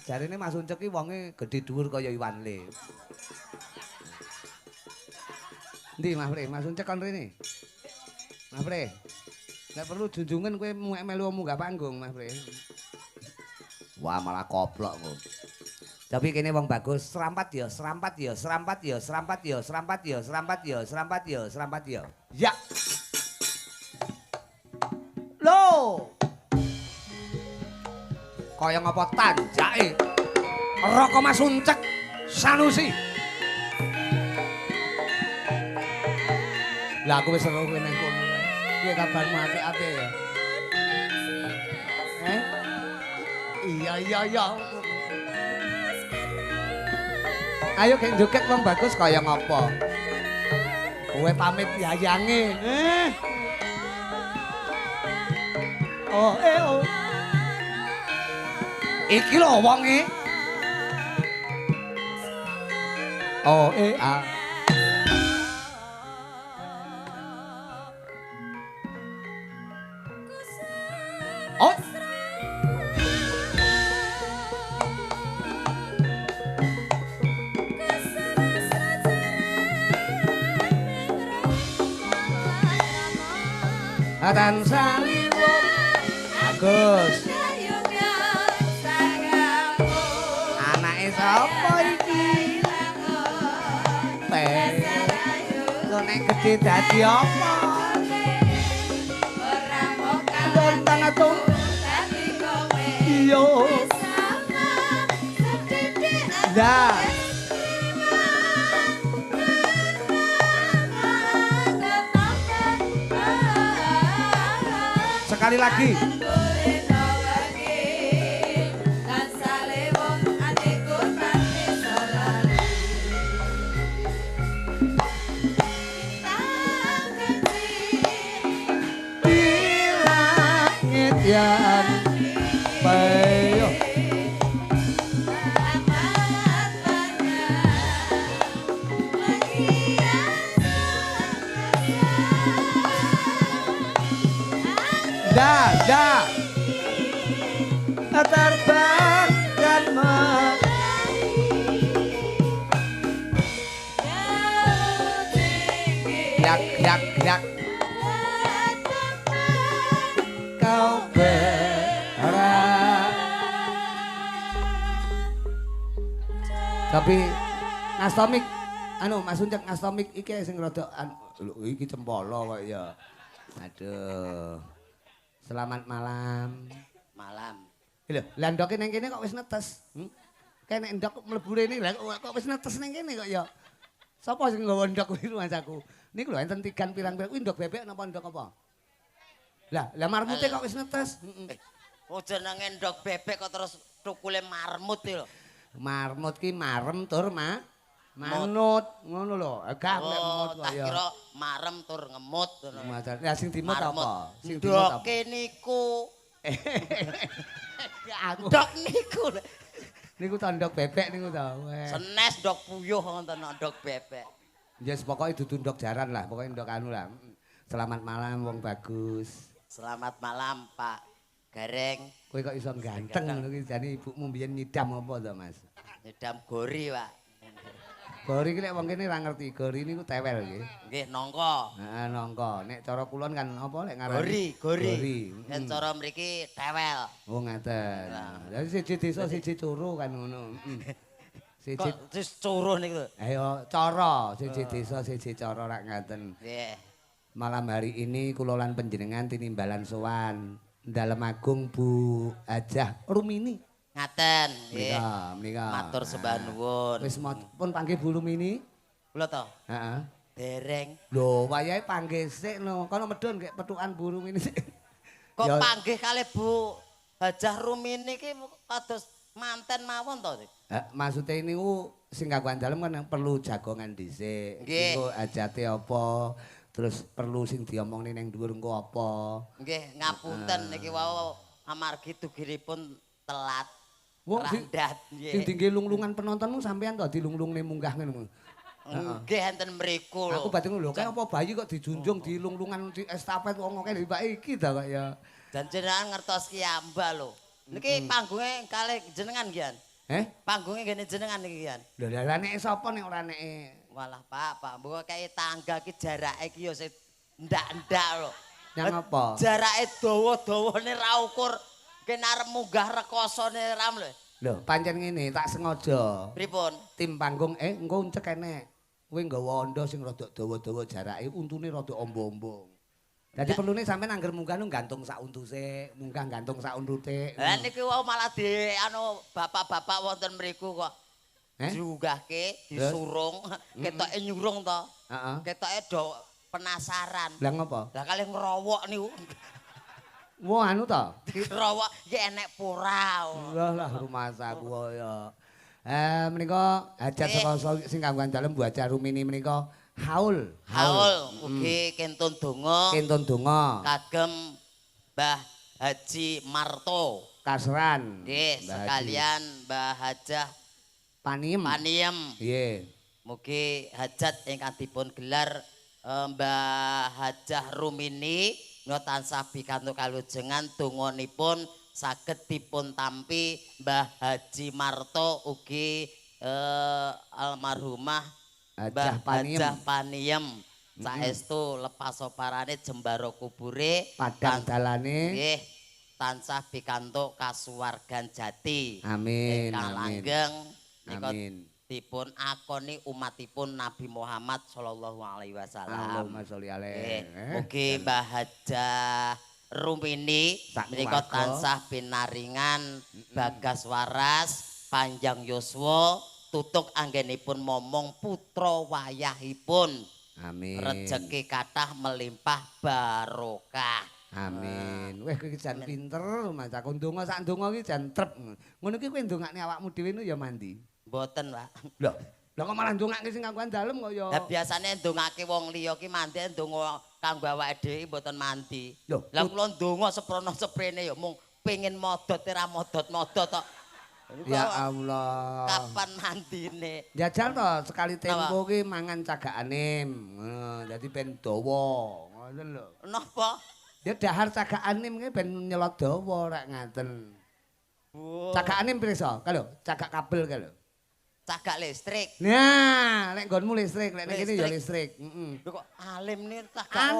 Jarine Mas Uncek ki wonge gedhe dhuwur kaya iwan le. Ndi Mas Pre, Mas Uncek kon rene. Mas Pre. Nek perlu junjungan kowe melu munggah panggung Mas Pre. Wah malah koplok kok. Tapi kene wong bagus, serampat ya, serampat ya, serampat ya, serampat ya, serampat ya, serampat ya, serampat ya, serampat ya. Ya. Loh. Kaya ngapa tanjake? Raka Mas Uncek Sanusi. Lah aku wis seru kowe nang kono. Piye kabarmu apik-apik ya? Iya. Ayo gek joget wong bagus kaya ngapa? Kowe pamit yayange. Oh. Iki lho wonge. Oh ah. Oh. Atan saliwung Agus. Anake sapa iki? Kok nek gedhe dadi apa? Ora mokal tangatung dadi kowe. Iya. Dah. Sekali lagi. Yan bayo dah terbang dan yak kau tapi ngastomik Mas Uncek ngastomik iki sing rada iki cempala kok ya. Aduh. Selamat malam. Malam. Lho, lah ndoke ning kene kok wis netes. Kene ndok mlebu rene lha kok wis netes ning kene kok ya. Sapa sing nggawa ndok kuwi kancaku? Niku lho enten tigan pirang-pirang kuwi ndok bebek napa ndok apa? Lah marmute kok wis netes. Oh jenenge ndok bebek kok terus tukule marmut lho. Marmut ki marem tur manut ngono lho. Gak lemut kok ya. Tak kira marem tur ngemut ngono. Ya sing dimut apa? Sing dimut apa? Ndok niku. Ndok niku. Niku ta ndok bebek niku ta. Senes ndok puyuh wonten ndok bebek. Yes pokoke dudu ndok jaran lah, pokoke ndok anu lah. Selamat malam wong bagus. Selamat malam Pak Gareng. Kowe kok iso ganteng ngono ki jane ibumu mbiyen nyidam apa to Mas? Nyidam gori, Pak. Gori ki lek wong kene ora ngerti, gori niku tewel nggih. Nggih, nangka. Heeh, nangka. Nek cara kulon kan apa lek ngarani? Gori. Nek cara mriki tewel. Oh, ngaten. Lah siji desa siji curu kan ngono. Siji wis curuh niku. Ayo cara siji desa siji cara rak ngaten. Nggih. Malam hari ini kula lan panjenengan tinimbalan sowan Dalem Agung Bu Hajah Rumini. Ngaten, nggih. Menika. Matur sembah nuwun. Wis pun panggih Bu Rumini. Kula to? Heeh. Dereng. Lho, wayahe panggih sik no. Kono medhun gek petukan Bu Rumini sik. Kok panggih kalih Bu Hajah Rumini iki kados manten mawon to? Maksudnya ini sing kanggoan dalem kan perlu jagongan dhisik. Iku hajate apa? Terus perlu sing diomongne ning dhuwur engko apa? Nggih, ngapunten niki wau amargi dugiripun telat. Wong randat nggih. Sing dingge lung-lungan penontonmu sampean to dilung-lungne munggah ngono. Nggih enten mriku lho. Aku batin lho, kae apa bayi kok dijunjung dilung-lungan di estafet wong akeh mbak iki ta kok ya. Dan jenengan ngertos ki amba lho. Niki panggunge kalih jenengan nggih. Panggungnya gini jenengan iki kan. Lho lah nek sapa nek ora nek Walah Pak, mbok kayak tangga ki jarake ki ya ndak-ndak lho. yang apa? Jarake dawa-dawane ra ukur kene arep munggah rekosone ram lho. Lho, pancen ngene, tak sengaja. Pripun? Tim panggung engko uncek enek. Kowe nggawa anda sing rada dawa-dawa jarake, untune rada ombo-ombo. Dadi perlune sampean angger munggah nu gantung sak untuse, munggah gantung sak untute. Lah niki wau malah di anu bapak-bapak wonten mriku kok. Diunggahke, disurung, ketoke nyurung to. Heeh. Ketoke do penasaran. Lah ngopo? Lah kalih ngrowok niku. Wah anu to. Ngrowok ya enek pura. Lah rumah saku ya. Menika hajat saka sing kanggo dalem Bu Haja Rumini menika haul. Ugi kentun donga. Kentun donga. Kagem Mbah Haji Marto. Kasran. Nggih, sekalian Mbah Hajah Paniem. Nggih. Mugi hajat ingkang dipun gelar Mbah Hajah Rumini menika tansah pikantuk kalujengan donganipun saged dipun tampi Mbah Haji Marto ugi almarhumah Mbah Hajah Paniem. Saestu lepas oparane jembaro kubure Padang dalane. Nggih, tansah pikantuk kasuwargan jati. Amin. Ingkang langgeng nika Amin. dipun akoni umatipun Nabi Muhammad sallallahu alaihi wasallam. Allahumma sholli alaihi. Mugi Mbah Hajah Rumini menika tansah pinaringan bagas waras, panjang yuswa, tutuk anggenipun momong putra wayahipun. Amin. Rezeki kathah melimpah barokah. Amin. Weh kowe iki jan pinter, Mas. Aku ndonga sak ndonga iki jan trep. Ngono iki kowe ndongakne awakmu dhewe nu ya mandi. Mboten, Pak. Lho, lha kok malah ndongake sing kanggo dalem kok ya. Lah biasane ndongake wong liya ki mandi ndonga kanggo awake dhewe mboten mandi. Lah kula ndonga seprono seprene ya mung pengin modot ora modot-modot tok. Ya Allah. Kapan mandine? Jajal to sekali tempo ki mangan cagakane. Dadi ben dawa. Ngoten lho. Napa? Ya dahar cagakane ki ben nyelot dawa rek ngaten. Cagakane pirsa? Kalau cagak kabel kalau. Cagak listrik. Nah, lek nggonmu listrik, lek kene ya listrik. Heeh. Lho kok alim nih cagak.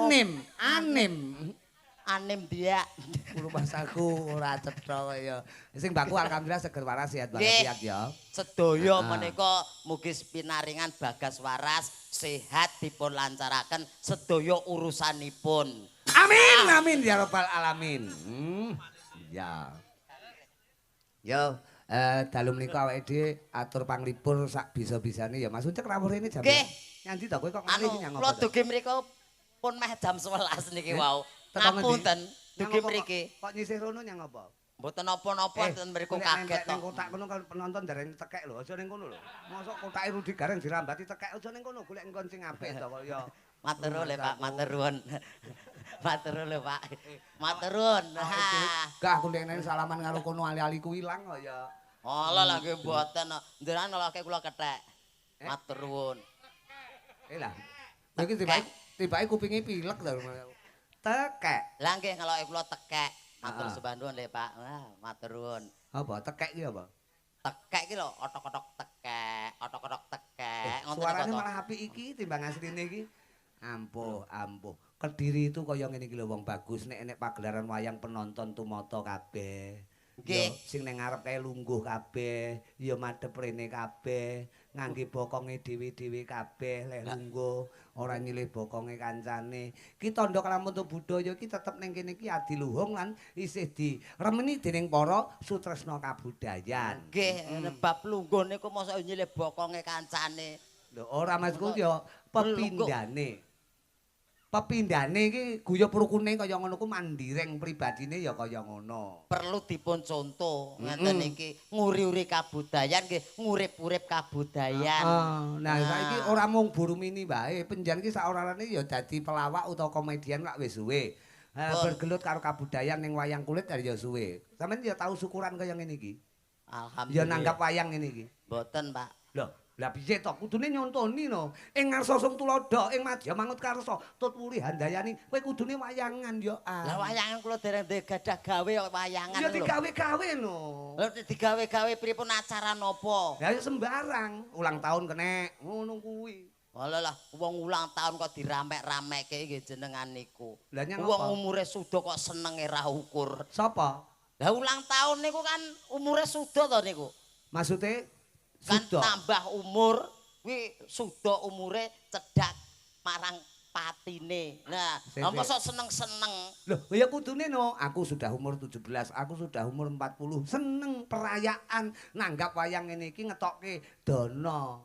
Anim dia. Rumah saku ora cetha ya. Sing baku alhamdulillah seger waras sehat walafiat ya. Sedaya menika mugi pinaringan bagas waras sehat dipun lancaraken sedaya urusanipun. Amin amin ya rabbal alamin. Ya. Yo, dalu menika awake dhewe atur panglipur sak bisa-bisane ya Mas Uncek rawuh rene jam. Nyandi to kowe kok ngalih iki nyang apa? Kula dugi mriku pun meh jam 11 niki wau. Ngapunten, dugi mriki. Kok nyisih rono nyang apa? Mboten napa-napa ten mriku kaget tok. Ning kotak kono kan penonton darene tekek lho, aja ning kono lho. Mosok kotake Rudi Gareng dirambati tekek aja ning kono golek engkon sing apik to kok ya. Matur nuwun Pak, matur nuwun. Matur nuwun Pak. Matur nuwun. Gah aku nek salaman karo kono ali-ali ku ilang kok ya. Alah lha nggih mboten. Nderan nolake kula kethek. Matur nuwun. Lah. Iki tibake kupinge pilek to. Tekek. Lah nggih ngeloke kula tekek. Matur sembah nuwun le Pak. Wah, matur nuwun. Apa tekek iki apa? Tekek iki lho, otok-otok tekek, otok-otok tekek. Suarane malah apik iki timbang asline iki. Ampuh. Kediri itu kaya ngene iki lho wong bagus nek enek pagelaran wayang penonton tumata kabeh. Nggih. Sing ning ngarep kae lungguh kabeh, ya madhep rene kabeh, ngangge bokonge dhewe-dhewe kabeh lek lungguh, ora nyilih bokonge kancane. Ki tandha kalamun budaya ki tetep ning kene iki adiluhung lan isih diremeni dening para sutresna kabudayan. Nggih, bab lungguh niku mosok nyilih bokonge kancane. Lho ora Masku ya pepindhane. Pepindhane iki guyub rukune kaya ngono ku mandireng pribadine ya kaya ngono. Perlu dipun contoh ngeten iki nguri-uri kabudayan nggih, ngurip-urip kabudayan. Nah, saiki ora mung Burumini wae, penjan iki sak orane ya dadi pelawak utawa komedian lak wis suwe. Bergelut karo kabudayan ning wayang kulit ya suwe. Sampeyan ya tau syukuran kaya ngene iki. Alhamdulillah. Ya nanggap wayang ngene iki. Mboten, Pak. Loh, Lah piye to kudune nyontoni no. Ing ngarsa sung tulodo, ing madya mangut karsa, tut wuli handayani, kowe kudune wayangan yo Lah wayangan kula dereng gadah gawe kok wayangan ya lho. digawe-gawe no. Lha digawe-gawe pripun acara napa? Ya sembarang, ulang tahun kenek, ngono kuwi. Alah wong ulang tahun kok diramek-ramekke nggih jenengan niku. Lah nyang Wong apa? umure suda kok senenge ra ukur. Sapa? Lah ulang tahun niku kan umure suda to niku. Maksude Kan suda. tambah umur kuwi suda umure cedhak marang patine. Nah, apa sok seneng-seneng. Loh, ya kudune no, aku sudah umur 17, aku sudah umur 40. Seneng perayaan nanggap wayang ngene iki ngetokke dana.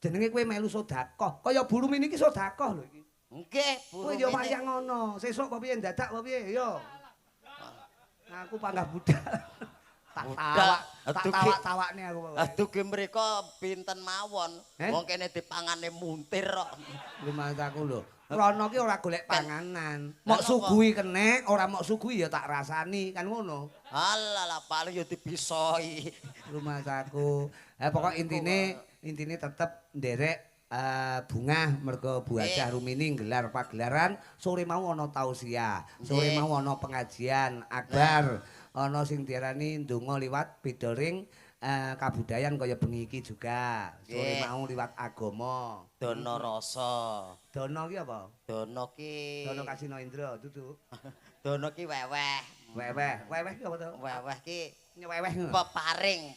Jenenge kowe melu sedekah. Kaya buru mini iki sedekah lho iki. Nggih, Kowe ya wayang ngono. Sesuk apa piye dadak apa piye? Yo. Aku panggah budal. Tak tawak-tawakne aku. Aduh ge mriko pinten mawon. Eh? Wong kene dipangane muntir kok. Lumayan aku lho. Rono ki ora golek panganan. Mok Kenapa? suguhi kenek, ora mok suguhi ya tak rasani, kan ngono. Alah paling ya dipisoi. Lumayan aku. Pokok intine tetep nderek bungah mergo Bu Hajah Rumini nggelar pagelaran, sore mau ana tausiah, sore mau ana pengajian akbar, ana sing diarani ndonga liwat bidoring kabudayan kaya bengi iki juga. Sore mau liwat agama. Dono rasa. Dono ki apa? Dono ki Dono Kasino Indra dudu. Dono ki weweh. Weweh ki apa to? Weweh ki Nyeweweh ngono.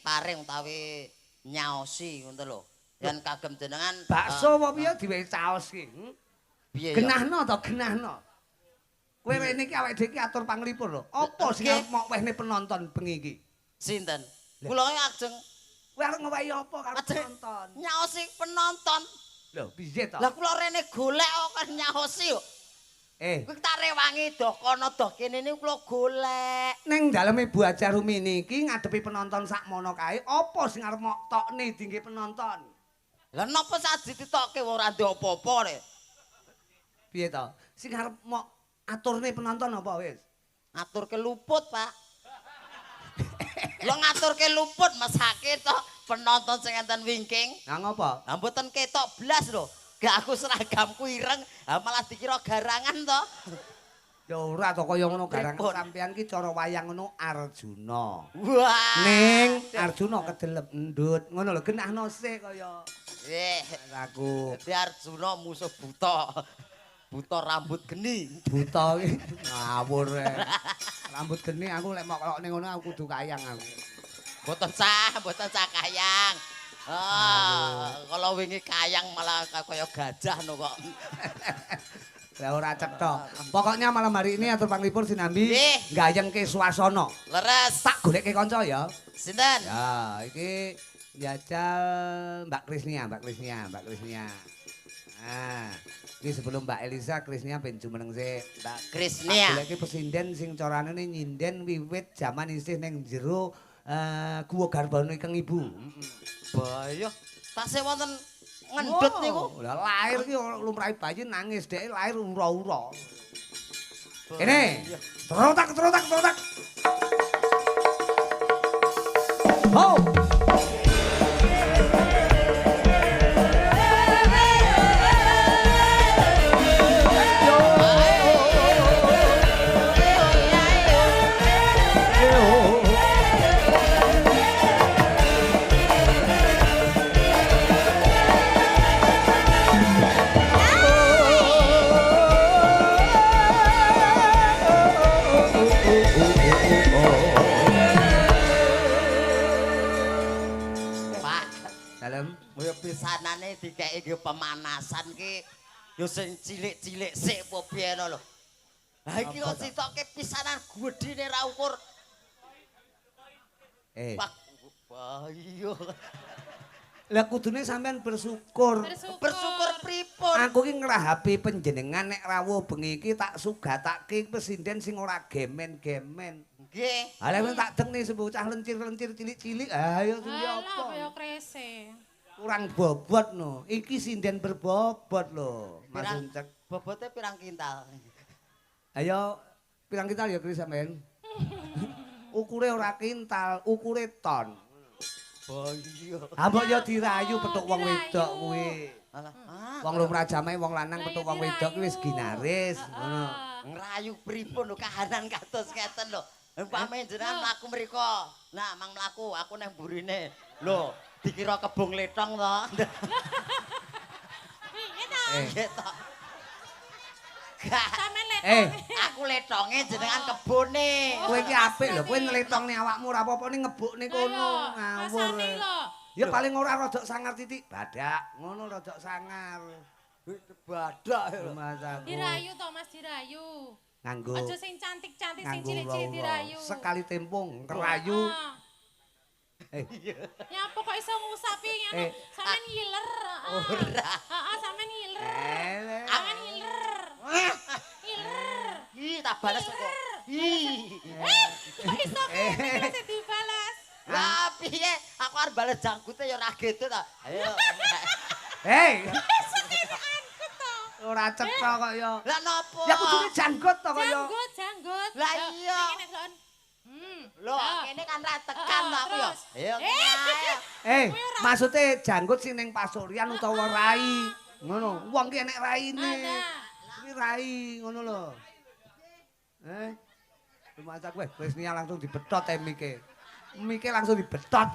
paring utawi nyaosi ngono lho. Yen kagem jenengan Bakso apa piye diwehi caos ki? piye ya? Genahno to, genahno. Kowe rene iki awake dhewe iki atur panglipur lho. Apa sing arep mok wehne penonton bengi iki? Sinten? Kula ajeng Kowe arep ngowahi apa karo penonton? nyaosi penonton. Lho, piye to? Lah kula rene golek kok kan nyaosi kok. Kuwi tak rewangi doh kono doh kene niku kula golek. Ning daleme Bu Hajah Rumini iki ngadepi penonton sakmono kae, apa sing arep mok tokne dingge penonton? Lah napa sak dititokke wong ora ndek apa-apa rek. Piye to? Sing arep mok aturne penonton apa wis? Ngaturke luput, Pak. Lo ngaturke luput mesake to penonton sing enten wingking. Lah ngopo? Lah mboten ketok blas lho. Gak aku seragamku ireng, malah dikira garangan to. Ya ora to kaya ngono garang Pripun? sampean ki cara wayang ngono Arjuna. Wah. Ning Arjuna kedelep endut. Ngono lho genahno sik kaya aku. Dadi Arjuna musuh buta. Buta rambut geni. Buta iki ngawur. Rambut geni aku lek mok kelokne ngono aku kudu kayang aku. Mboten sah kayang. Kalau wingi kayang malah kaya gajah no kok. Lah ora cetha. Pokoknya malam hari ini atur panglipur sinambi Nggih. gayengke swasana. Leres. Tak goleke kanca ya. Sinten? Ya, iki jajal Mbak Krisnia. Nah, iki sebelum Mbak Elisa, Krisnia ben jumeneng sik. Mbak Krisnia. Goleki pesinden sing carane nyinden wiwit jaman isih ning jero Guwa Garbane Kang Ibu. Bayah. Tasih wonten ngendut niku. Lah lahir ki lumrahe bayi nangis dhek lahir ura-ura. Kene. Trotak. Ho. Pak, Dalem. ya pisanane dikeki ge pemanasan ki ya sing cilik-cilik sik apa piye lho. Lah iki kok sitoke pisanan gedine ra ukur. Pak, bayo. Lah kudune sampean bersyukur. Bersyukur pripun? Aku ki ngrahapi panjenengan nek rawuh bengi iki tak sugatake pesinden sing ora gemen-gemen. Nggih. Lah wong tak deng nih sebocah lencir-lencir cilik-cilik. Ayo kuwi apa? Kaya krese. Kurang bobot no. Iki sinden berbobot lho. Mas Pirang- Uncek. Bobote pirang kintal? Ayo pirang kintal ya Kris sampean? Ukure ora kintal, ukure ton. Oh iya. Ah mbok ya dirayu petuk wong wedok kuwi. Alah, Wong lumrah jamae wong lanang petuk wong wedok kuwi wis ginaris, ngono. ngrayu pripun lho kahanan kados ngeten lho. Umpame jenengan mlaku mriko. Nah, mang mlaku aku nang burine. Lho, dikira kebong letong to. Piye to? Nggih to. Sampeyan letong. Aku letonge jenengan kebone. Kowe iki apik lho, kowe nglethongne awakmu ora apa-apa ning ngebukne kono. Ngawur. Rasane lho. Ya paling ora rodok sangar titik, badak. Ngono rodok sangar. Badak lho. Masaku. Dirayu to Mas dirayu. Nganggo Aja sing cantik-cantik sing nganggo cilik-cilik dirayu. sekali tempung ngerayu. Nyapa kok iso ngusapi ngono? Sampeyan ngiler. Ora. Heeh, sampeyan ngiler. Sampeyan ngiler. Ngiler. Ih, tak balas kok. Ih. Kok iso ngono sing dibalas? Lah piye? Aku arep bales jangkute ya ora gitu ta. Ayo. Hei, Angkut to. ora cetha kok ya. Lah nopo? Ya kudune janggot to kok ya. Janggut. Lah iya. Ngene Son. Lho, kene kan ra tekan to aku ya. Ayo. Maksudnya janggut sing ning pasuryan utawa rai. Ngono, wong ki enek raine. Kuwi rai ngono lho. Rumah kowe wis niat langsung dibetot mike. Mike langsung dibetot.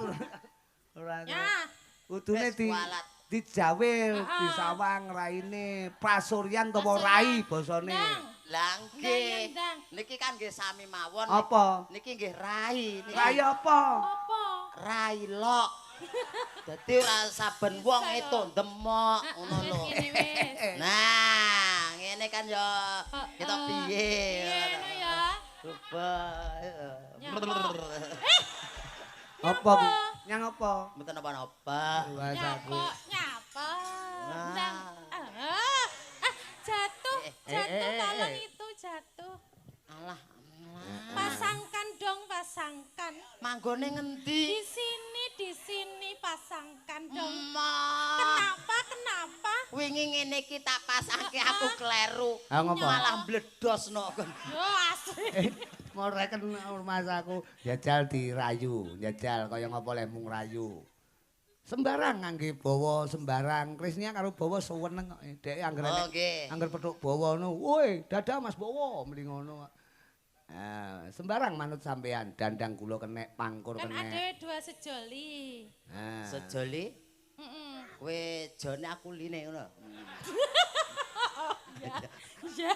Ora. Ya. Kudune Wis kualat. dijawil, disawang raine, pasuryan utawa rai basane. Lah nggih. Niki kan nggih sami mawon. Apa? Niki nggih rai. Niki Rai apa? Apa? rai lok. Dadi ora saben wong itu ndemok ngono lho. Nah, ngene kan ya kita piye. Ngono ya. Coba. Apa? Nyang apa? Mboten apa-apa. Bahasaku. Nyapa. Nah. Jatuh kalon itu jatuh. Alah. Pasangkan dong, pasangkan. Manggone ngendi? Di sini pasangkan dong. Emah. Kenapa? Wingi ngene iki tak pasangke aku kleru. Ah ngopo? Malah mbledosno kon. Yo asli. Mau reken masaku jajal dirayu, jajal kaya ngapa le mung rayu. Sembarang ngangge bawa sembarang. Krisnya karo bawa seweneng kok. Dhek angger petuk bawa ngono. Woi, dadah Mas bawa mrene ngono. Sembarang manut sampean, dandang kula kenek, pangkur Kan kenek. ada dua sejoli. Sejoli? Kowe jone aku line ngono. Ya.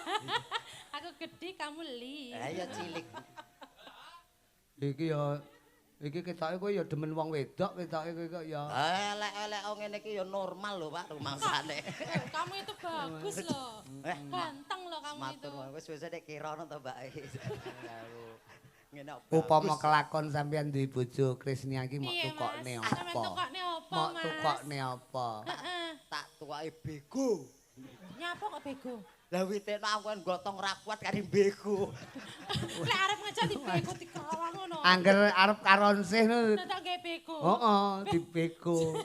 Aku gede, kamu li. Ayo cilik. Iki ketoke kowe ya demen wong wedok, ketoke kowe kok ya. Elek-elek ngene iki ya normal lho, Pak, rumangsane. Kamu itu bagus loh. Ganteng loh kamu itu. Matur wis nek kirana to, Mbak. Ngene apa? Upama kelakon sampean duwe bojo Krisnia iki mok Iya, tukokne Mas. Sampeyan apa? tukokne apa, Mok Mas? tukokne apa? Tak tuwake bego. Nyapa kok bego? Lah witene aku kan gotong ra kuat kari bego. Lek arep ngajak di bego dikawang ngono. Angger arep karonsih ngono. Dadak nggih bego. Heeh, dibego.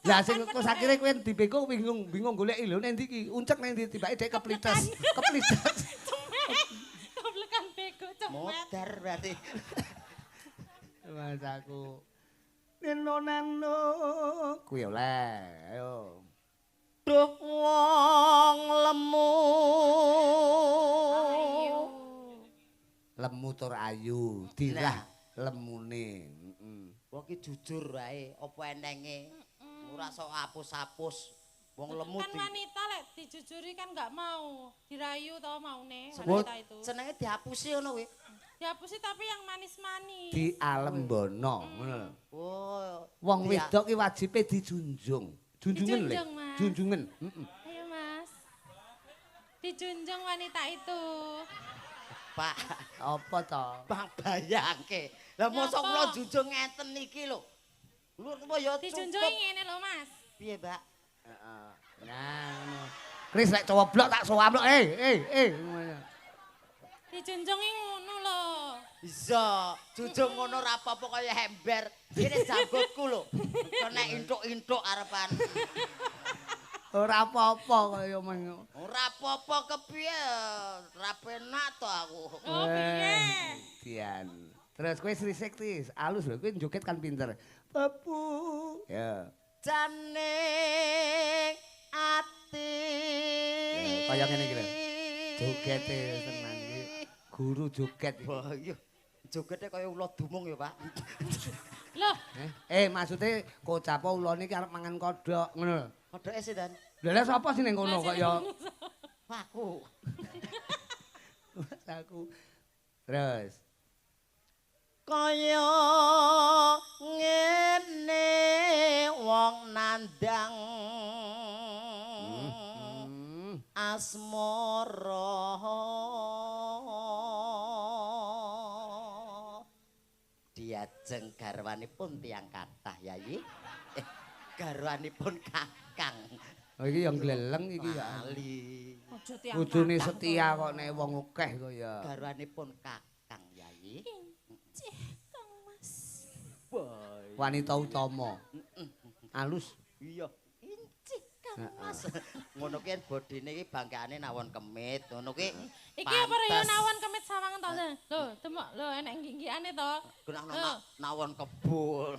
Lah sing kok sakire kowe dibego bingung goleki lho ning ndi iki. Uncek ning ndi tibake dhek keplites. Keplites. Koblekan bego cepet. Modar berarti. Mas aku. Neno kuwi oleh. Ayo. Duh wong lemu. Lemu tur ayu, dirah lemune. Wong ki jujur wae, apa enenge. Ora sok apus-apus. Wong lemu Kan wanita lek dijujuri kan nggak mau. Dirayu tau maune Sebut. wanita itu. senenge dihapusi ngono kuwi. Dihapusi tapi yang manis-manis. Di alembono ngono lho. Oh. Wong wedok ki wajibe dijunjung. Junjungen lho. Dijunjung, Mas. Junjungen. Ayo Mas. Dijunjung wanita itu. Pak, Apa to? Bang bayangke. Lah mosok kula junjung ngeten iki lho. Lho apa ya Dijunjungi ngene lho Mas. Piye, Mbak? Heeh. Nah, ngono. Kris lek cowoblok tak sowablok. Dijunjungi ngono lho. Bisa, junjung ngono ora apa-apa kaya ember. Kene janggutku lho. Kena intuk-intuk arepan. Ora apa-apa kaya men. Ora apa-apa kepiye? Ora penak to aku. Oh piye? Dian. Terus kowe Sri Sekti, alus lho, kowe joget kan pinter. Babu. Ya. Janing ati. Ya, kaya ngene iki lho. Jogete tenan iki. Guru joget iki. Wah, iya. Jogete kaya ula dumung ya, Pak. Loh, Maksudnya kocapo ulone iki arep mangan kodhok ngono lho. Kodoke sih, Dan. Lha sapa sih ning kono kok ya? Aku. Aku. Terus. Kaya ngene wong nandang asmara diajeng garwanipun tiyang kathah Yayi. Garwanipun Kakang. Oh iki yang gleleng iki ya. Ali. ojo tiang. Kudune setia kok nek wong akeh kok ya. Garwanipun Kakang Yayi. Cih, Kang Mas. Boy. Wanita utama. Alus. Iya. Incik Kang Mas. Ngono ki bodine iki bangkeane nawon kemit, ngono ki. Iki apa ya nawon kemit sawangan to? Lho, demok lho enek nggih-nggihane to. Gunakno nawon kebul.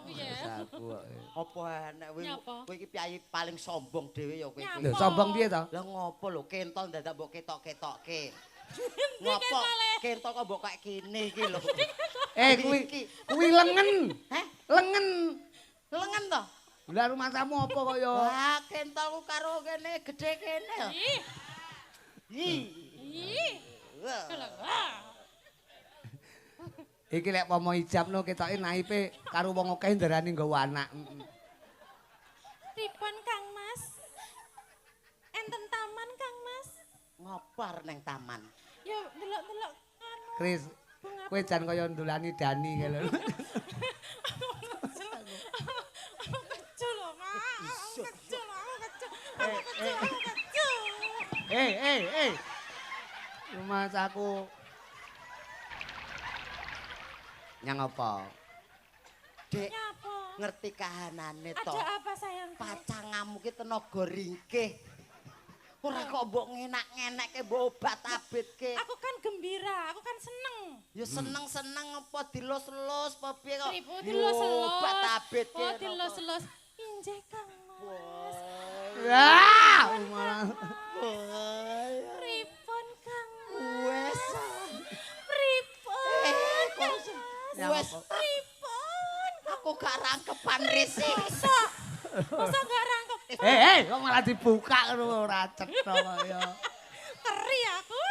Piye? Saku kok. Apa enek Nyapa? kowe iki piyayi paling sombong dhewe ya kowe. Lho sombong piye to? Lah ngopo lho kentol dadak mbok ketok-ketokke. Ngopo kentol kok mbok kaya kene iki lho. Kuwi lengen. Heh? Lengen. Lengen to? Lah rumah tamu apa kok ya? Wah, kentolku karo kene gedhe kene. Ih, Ih. ih. Wah. Wah. Iki lek pomo ijabno ketoke naipe karo wong akeh ndarani nggawa anak. Pripun Kang Mas? Enten taman Kang Mas? Ngopar neng taman. Ya delok-delok anu. Kris, kowe jan kaya ndolani Dani kae lho. Kecul lho, Mak. Kecul. Rumah saku. Nyang apa? Dek, Nyapa? ngerti kahanane to. Ada apa sayang? Pacangamu ki tenaga ringkih. Ora kok mbok ngenak-ngenekke mbok obat abitke. Aku kan gembira, aku kan seneng. Ya seneng-seneng apa dilus-lus apa piye kok. Ribu Yo, dilus-lus. obat abitke. Oh, dilus-lus. Injek Kang Mas. Wah, malah. Pripun Kang Wes. Pripun? Kok wes Pripun? aku gak rangkepan risi. Masa gak rangkep? Kok malah dibuka ngono ora cetha kok ya. Keri aku.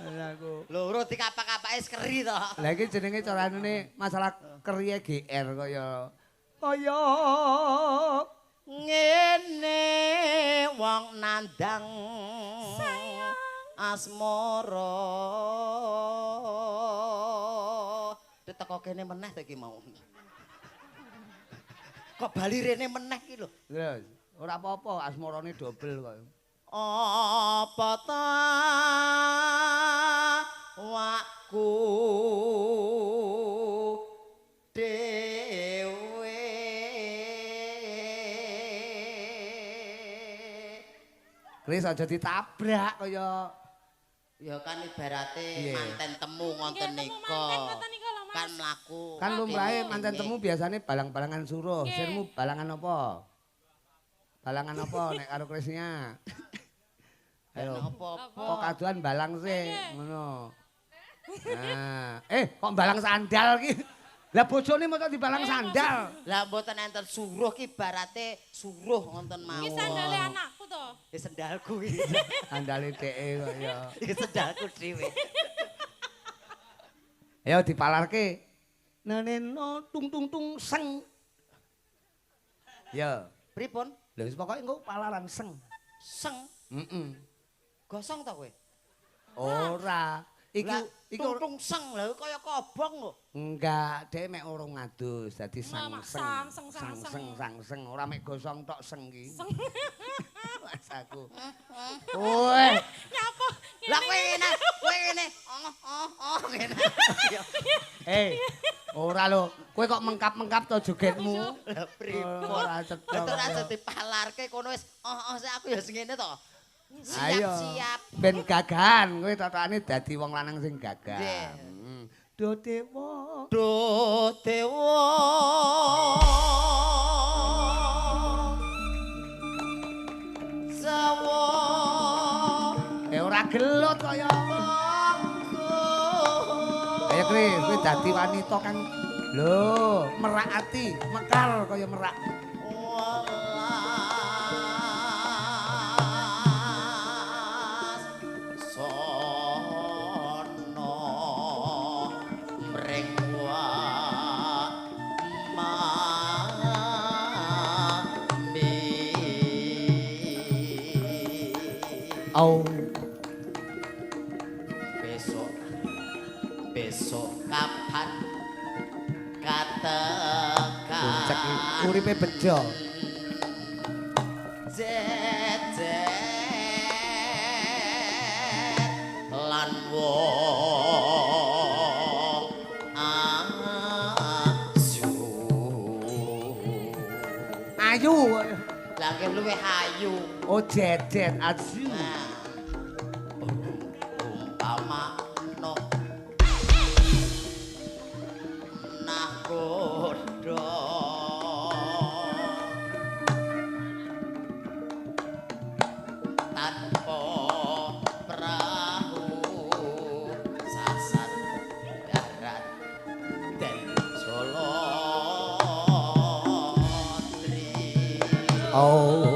Aku. Loro dikapak-kapake skeri to. Lah iki jenenge carane masalah keriye GR kok ya. Kaya Ngene wong nandang asmara. Diteko kene meneh to iki mau. Kok bali rene meneh iki lho. Terus ora apa-apa asmarane dobel kok. Apa ta wakku dhewe Kris aja ditabrak kaya ya kan ibarate Iya. manten temu ngoten Nggih, temu nika. manten ngoten nika lho, Mas. Kan mlaku. kan lumrahe Nggih. manten temu biasane balang-balangan suruh. Nggih. Sirmu balangan apa? Balangan apa nek karo Krisnya? Ayo. Apa-apa. Kok kaduan balang sih ngono. Nah, kok balang sandal ki? Lah bojone mosok dibalang sandal. Lah mboten enten suruh ki ibarate suruh ngoten Iki mawon. sandale anakku to. Iki sendalku iki. Sandale dheke kok ya. Iki sendalku dhewe. Ayo dipalarke. Naneno tung tung tung seng. Ya, Pripun? lha wis pokoke engko palaran seng. Seng. Heeh. Gosong ta kowe? Ora. Iki Lah, iki tung seng lha kaya kobong kok. enggak, dhek mek urung ngadus dadi sang Mak, seng. sang, Sang ora mek gosong tok seng ki. Seng. Mas aku. Weh, Nyapa? Lah kowe ngene. Oh ngene. ora lho. Kowe kok mengkap-mengkap to jogetmu. Lah pripun? Ora cetha. Betul aja dipalarke kono wis. Oh, aku ya sing ngene to. Siap-siap. Ben gagahan kowe totane dadi wong lanang sing gagah. Nggih. Do dewa. Do dewa. Sawo. Ora gelut kaya. Ayo Kris, kowe dadi wanita kang lho, merak ati, mekar kaya merak. Oh. Besok kapan katekan Puncak uripe bejo. Lan wong Ayu. lagi luwih ayu. Oh jejet asu. Umpama no nakodo tanpa perahu sasat darat dan Solotri. Oh.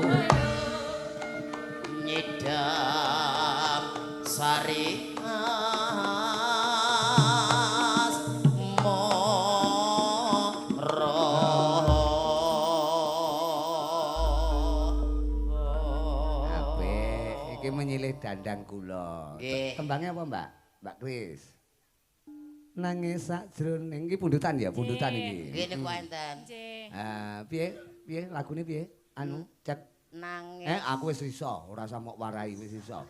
Nyidam sari as moro. Apik, iki menyilih dandang kula. Nggih. Tembangnya apa, Mbak? Mbak Kris. Nangis sakjroning iki pundutan ya, pundutan iki. Nggih niku enten. Nggih. Ah, piye? Piye lagune piye? Anu, cek. Nangis. Aku wis iso, ora usah mok warai wis iso.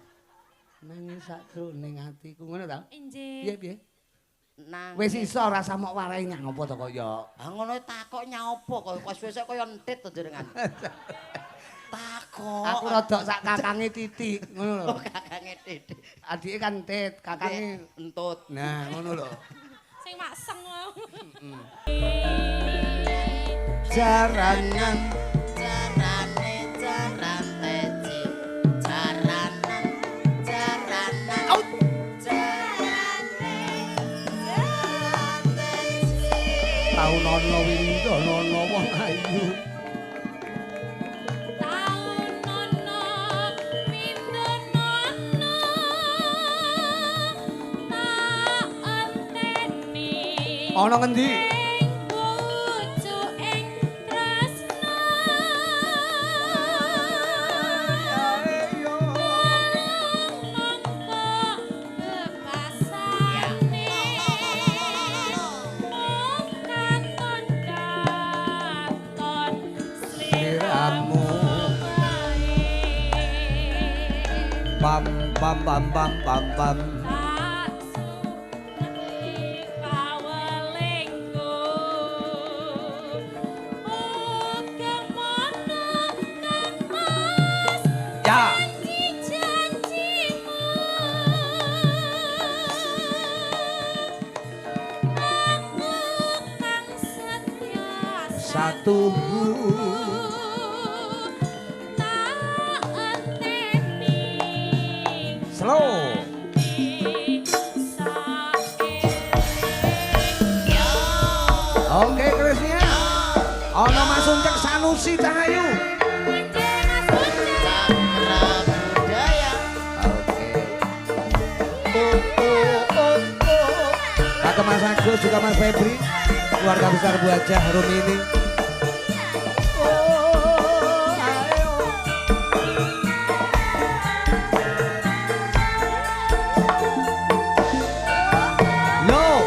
Nangis sakjroning atiku ngono ta? Nggih. Piye piye? Nangis. Wis iso ora usah mok warai nyang apa to kaya. Ah ngono takok nyopo kok pas wis kaya entit to jenengan. Takok. Aku rada sak kakange titik ngono lho. Oh, kakange titik. Adike kan tit, kakange Entut. nah ngono lho. Sing makseng wae. Jaranan Jarane jaranan taun ana windana wong ayu. Ana ngendi? Sliramu pam pam pam pam pam pam. Ya. Satu slow. Oke Krisnya. Ana Mas Uncek Sanusi Cahayu. Kakak Mas Agus juga Mas Febri, keluarga besar Bu Hajah Rumini. Loh,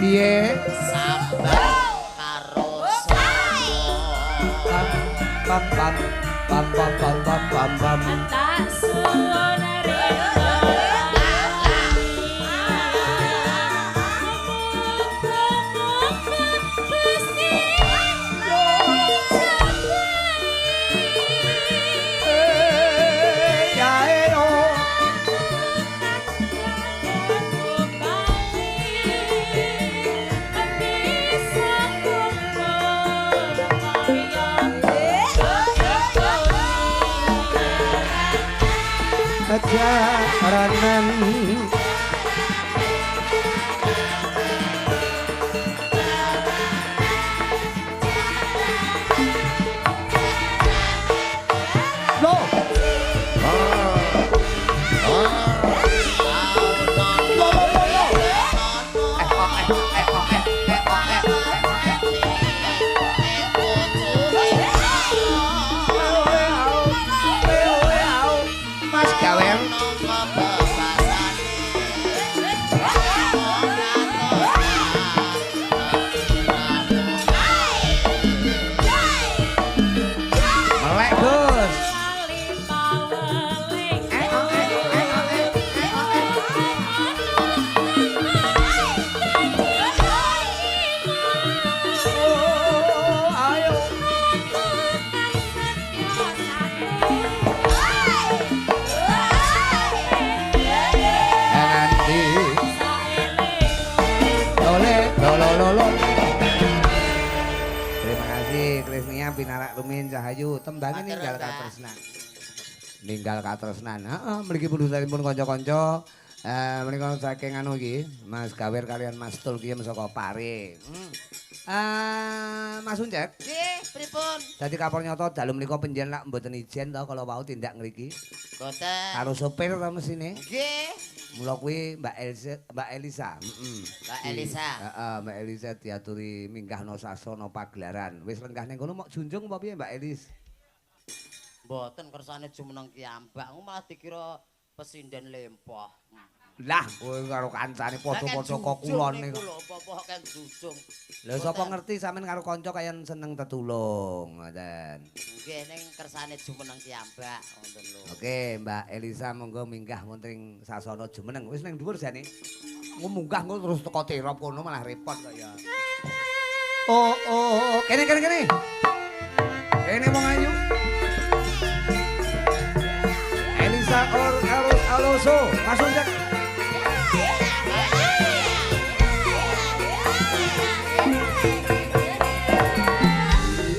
Piye? Sambal karo soto. Pam pam pam pam pam pam pam pam. Tak suwun rindu. Kejaranan Mas gawean melek Gus. Terima kasih Krisnia Pinarak Rumin Cahayu tembangin ninggal katresnan. Ninggal katresnan. Heeh, mriki pundhutanipun kanca-kanca menika saking anu iki, Mas Gawir kalian Mas Tul ki saka Pare. Mas Uncek. Nggih, pripun? Dadi kapal nyoto dalu menika penjen lak mboten ijen to kalau wau tindak ngriki. Boten. Karo sopir to mesine. Nggih. Mula kuwi Mbak Elisa, Mbak Elisa. Heeh, Mbak Elisa diaturi minggahno sasana pagelaran. Wis lenggah ning kono mok junjung apa piye Mbak Elis? Mboten kersane jumeneng kiambak, malah dikira pesinden lempoh. Lah, kowe karo kancane padha-padha kokulone kok. Lho, apa-apa kan jujung. Lha sapa ngerti sampean karo kanca kayan seneng tetulung, ngoten. Nggih, ning kersane jumeneng kiambak, wonten lho. Oke, Mbak Elisa monggo minggah wonten sasana jumeneng. Wis ning dhuwur jane. Munggah engko terus teko terop kono malah repot kok ya. Oh, kene. Kene wong ayu. Elisa harus Alonso, Mas Uncek.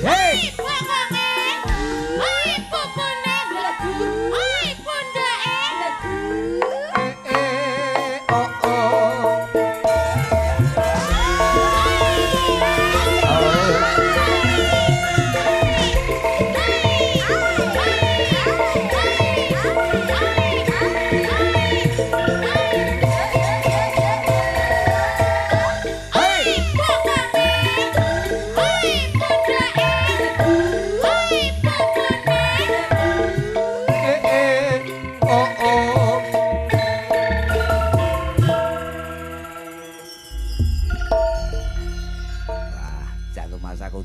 Hey!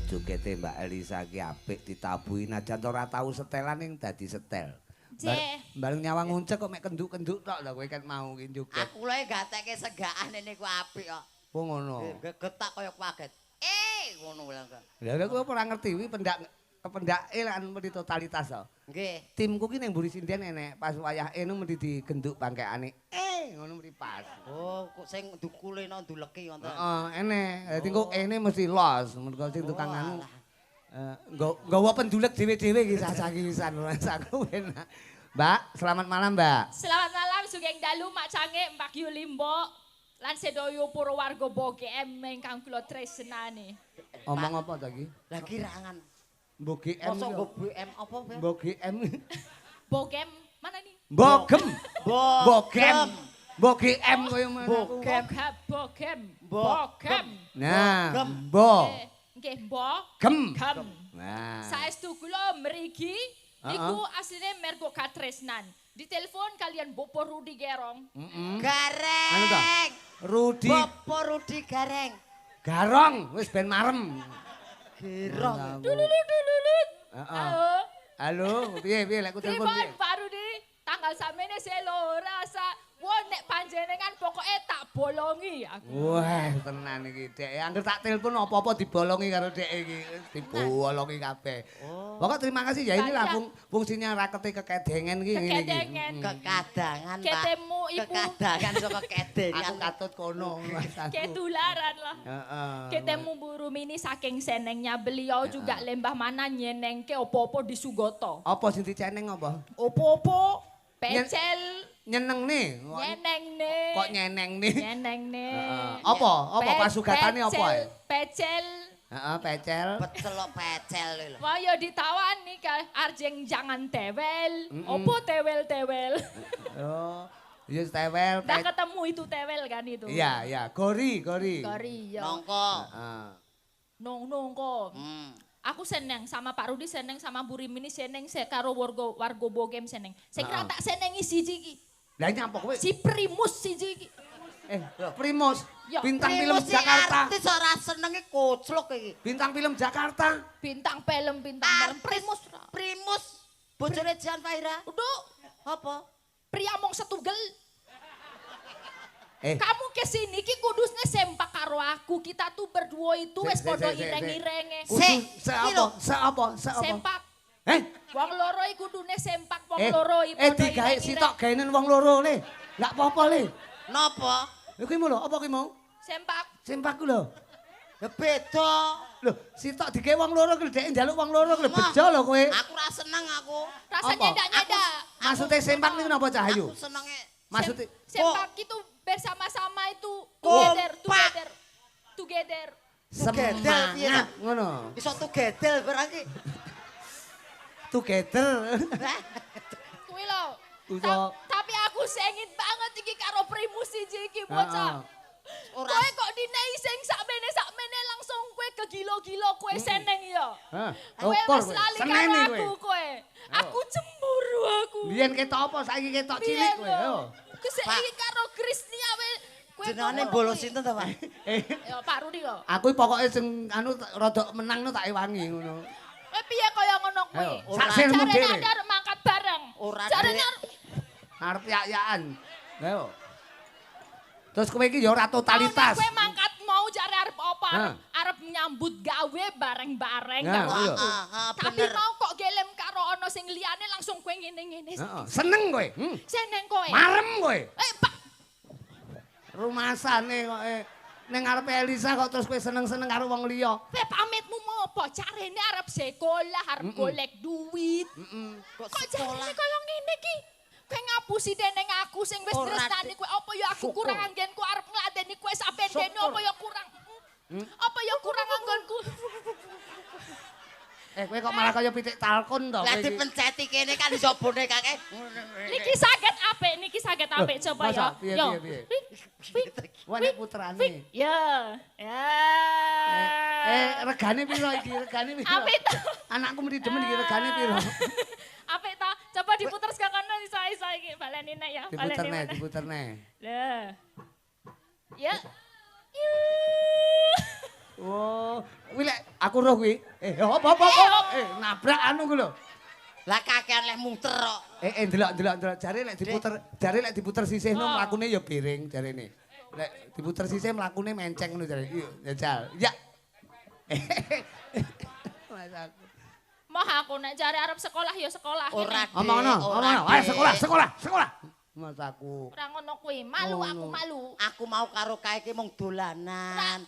Jogete Mbak Elisa ki apik ditabuhi najan ora tau setelan ning dadi setel. Bareng nyawang Uncek kok mek kenduk-kenduk tok lho kowe kan mau ki joget. Aku lho gatekke segaan niku apik kok. Oh ngono. Getak kaya kaget. Ngono lho. Lah kowe ora ngerti kuwi pendake lan mesti totalitas to. Nggih. Timku ki ning mburi sinden enek pas wayah enu mesti digenduk bangkekane. Ngono mesti pas. Oh, kok sing dukulena nduleki wonten. Heeh, enek. Dadi kok ene mesti los. Mergo sing tukang anu nggawa pendulek dhewe-dhewe iki sasakisan saku enak. Mbak, selamat malam, Mbak. Selamat malam sugeng dalu Mak Cange, Mbak Yu Limbo lan sedaya para warga BGM ingkang kula tresnani. Omong apa ta iki? Lah kirangan. Mbok GM. Mosok nggo BM apa, Pak? Mbok GM. BGM mana nih? Bogem. Bogem. Mbok GM koyo mana. Bogem. Bogem. Nah, Mbok. Nggih, Mbok. Gem. Gem. Nah. Saestu kula mrigi niku asline mergo katresnan. Ditelepon kalian Bopo Rudi Gerong. Anu ta? Gareng. Rudi Bopo Rudi Gareng. Garong wis ben marem. Gerong. Dululut. Heeh. Halo. Halo, piye lek ku telepon Pripun piye? Pak Rudi? Tanggal samene selo rasa. Wong nek panjenengan pokoke tak bolongi aku. Wah, tenan iki, Dek. Angger tak telepon apa-apa dibolongi karo Dek iki. Dibolongi kabeh. Pokok terima kasih ya ini lah fungsinya rakete kekedengen iki ngene iki. Kekedengen. Kekadangan, Pak. Ketemu ibu. Kekadangan saka kedengan. Aku katut kono Mas aku. Ketularan lah. Heeh. Ketemu Bu Rumini saking senengnya beliau juga lembah mana nyenengke opo-opo di Sugoto. Apa sing diceneng apa? Opo-opo pecel Nyeneng nih. nyeneng nih. Kok nyeneng nih? Nyeneng nih. Heeh. Apa? Apa pasugatane apa ae? Pecel. Heeh, pecel. Pecel kok pecel lho. Wah ya ditawani ka arjeng jangan tewel. Opo tewel-tewel. Oh, ya tewel. Udah ketemu itu tewel kan itu. Iya, iya, gori. Gori ya. Nongko. Heeh. Nong kok. Aku seneng sama Pak Rudi seneng sama Bu Rimini seneng karo warga Bogem seneng. Sing ra tak senengi siji iki. Lah nyapa kowe? Si Primus siji iki. Primus. Ya, Bintang film Primus si Jakarta. artis ora senenge koclok iki. Bintang film Jakarta. Bintang film Primus. Primus. Bojone Jan Fahira. Udah, Apa? pria mong setugel. Eh. Kamu kesini ki kudusnya sempak karo aku. Kita tuh berdua itu wes podo ireng-irenge. Seapa? Sempak. Wong loro iku kudune sempak wong loro iki podo digawe ireng-ireng. sitok gaenen wong loro le. Enggak apa-apa le. Napa? Lho kuwi mau lho, apa kuwi mau? Sempak. Sempakku lho. Ya beda. Lho, sitok digawe wong loro kuwi dhek njaluk wong loro kuwi bejo lho kowe. Aku ora seneng aku. Rasanya Apa? nyeda. Maksudnya sempak niku napa Cahayu? Aku senenge Maksudnya Sempak itu bersama-sama itu Kompak. together. semangat ngono. iso tugedel berarti. Together. Kuwi lho. Udah. Tapi aku sengit banget iki karo Primus siji iki bocah. Ora Kowe kok dinei sing sakmene langsung kowe kegilo-gilo kowe seneng ya. Kowe Ukur wis kowe. lali Seneni karo kowe. aku kowe. Aku cemburu aku. Biyen ketok apa saiki ketok cilik kowe. Yo. Keseki karo Krisnia kowe. jenenge bolos sinten to, Pak? Ya Pak Rudi kok. Aku pokoke sing anu rada menang no tak ewangi ngono. Kowe piye kaya ngono kuwi? Ayo, sak sirmu Jarene dhewe. ada arep mangkat bareng. Ora Jarene Arep yak-yakan. Ayo. Terus kowe iki ya ora totalitas. Kowe mangkat mau jare arep apa? Hah. Arep nyambut gawe bareng-bareng Nah, karo iya. aku. Tapi bener. mau kok gelem karo ono sing liyane langsung kowe ngene-ngene. Heeh, seneng kowe. Seneng kowe. Marem kowe. Pak, Rumasane kok ning ngarepe Elisa kok terus kowe seneng-seneng karo wong liya. kowe pamitmu mau apa? Jarene arep sekolah, arep golek duit. Kok Kok sekolah? jarene kaya ngene iki? Kowe ngapusi deneng aku sing wis Ora, tresnani kowe apa ya aku Syukur. kurang anggenku arep ngladeni kowe sak bendene Syukur. apa ya kurang? Apa ya kurang anggonku? Kowe kok malah kaya pitik talkon to Lah kowe iki. dipenceti kene kan iso bonekake. Niki saged apik coba ya. Masa? Piye, Yo. piye, piye? Wih, Wah nek putrane. ya. Ya. Regane piro iki? Regane piro? Apik to. Anakku mesti demen iki regane piro? Apik to. Coba diputer sak kono iso iki baleni nek ya. Diputerne. Lah. Ya. Oh, kuwi lek aku roh kuwi. Apa? Nabrak anu ku lho. Lah kakean leh muter kok. Delok. Jare lek diputer sisih no mlakune ya piring jarene. Lek diputer sisih mlakune menceng ngono jare. Iya, jajal. Ya. Mas aku. Moh aku nek jare arep sekolah ya sekolah. Ora ngene. Omongno. Ayo sekolah. Mas aku. Ora ngono kuwi. Malu aku malu. Aku mau karo kae iki mung dolanan.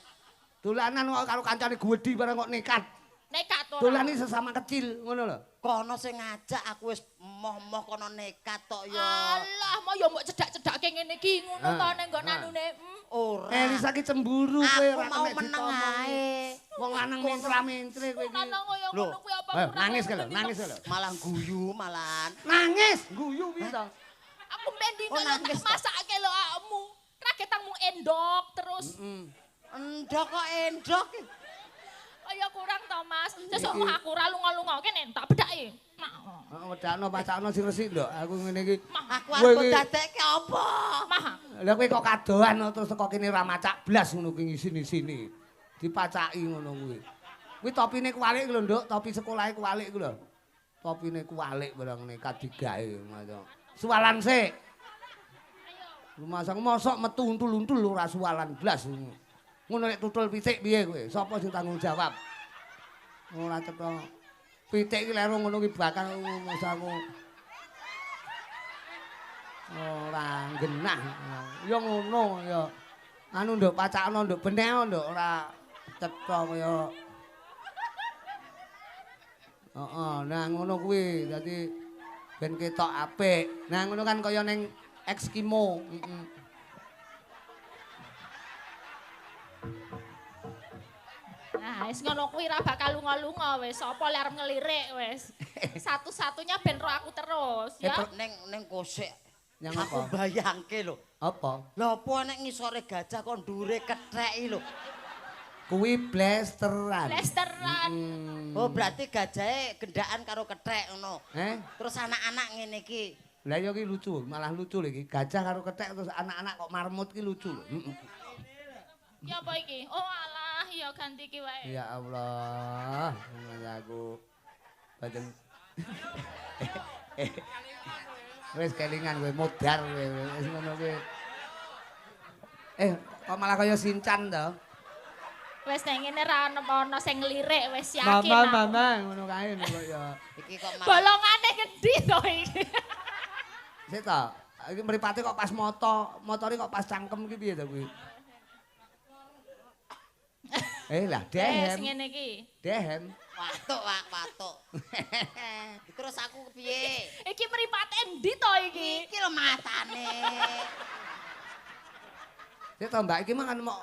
Dolanan kok karo kancane gwedi bareng kok nekat. Nekat ora. Dolani sesama kecil ngono lho. Kono sing ngajak aku wis moh-moh kono nekat tok ya. Alah, mau ya mbok cedak-cedakke ngene iki ngono to nek nggon anune. Ora. Elisa ki cemburu kowe Aku ora mau kena meneng ditomong. ae. Wong lanang mentra-mentre kowe iki. Lanang kaya Lho. ngono kuwi apa Ayo, kurang nangis ngono lho, iki, nangis Tom? lho. Malah guyu malahan. Nangis, guyu bisa. Aku mendino Oh, tak nangis toh? masake lho awakmu. Raketangmu endok terus. Endok kok endok. Kaya kurang to, Mas. Sesuk aku ora lunga-lunga kene tak bedake. Wedakno pacakno sing resik nduk. Aku ngene iki. Aku arep dadekke apa? Mah. Lah kowe kok kadohan terus teko kene ra macak blas ngono kuwi sini-sini. Dipacaki ngono kuwi. Kuwi topine kuwalik lho, Nduk, topi sekolahe kuwalik ku lho. Topine kuwalik barang nekat digawe ngono. Suwalan sik. Rumasang mosok metu untul-untul ora suwalan blas. Ngono nek tutul pitik piye kowe? Sapa sing tanggung jawab? Ora cetha. Pitik iki lero ngono ki bakal masamu. Ora genah. Ya ngono ya. Anu nduk pacakno nduk beneh nduk ora cetha kaya. Heeh, nah ngono kuwi dadi ben ketok apik. Nah ngono kan kaya ning Eskimo. Heeh. Nah, wis ngono kuwi ra bakal lunga-lunga wis. Sapa lek arep ngelirik wis. Satu-satunya ben ro aku terus ya. Ning kosek. Yang Aku apa? bayangke lho. Apa? Lha apa nek ngisore gajah kok ndure kethek iki lho. Kuwi blasteran. Blasteran. Oh, berarti gajahe gendaan karo kethek ngono. Terus anak-anak ngene iki. Lah ya ki lucu, malah lucu lho iki. Gajah karo kethek terus anak-anak kok marmut ki lucu lho. Ya apa iki? Oh alah, ya ganti ki wae. Ya Allah, aku pancen wis kelingan kowe modar kowe wis ngono kuwi. Kok malah kaya Sinchan to? Wis nang ngene ra ono sing ngelirik wis yakin. Mama ngono kae kok ya. Iki kok bolongane gedhi to iki. Sik to, iki mripate kok pas motore kok pas cangkem iki piye to kuwi? Lah dehem. Wis ngene iki. Dehem. Watuk. Terus aku kepiye? Iki mripate endi to iki? Iki lho matane. Sik to Mbak iki mangan mok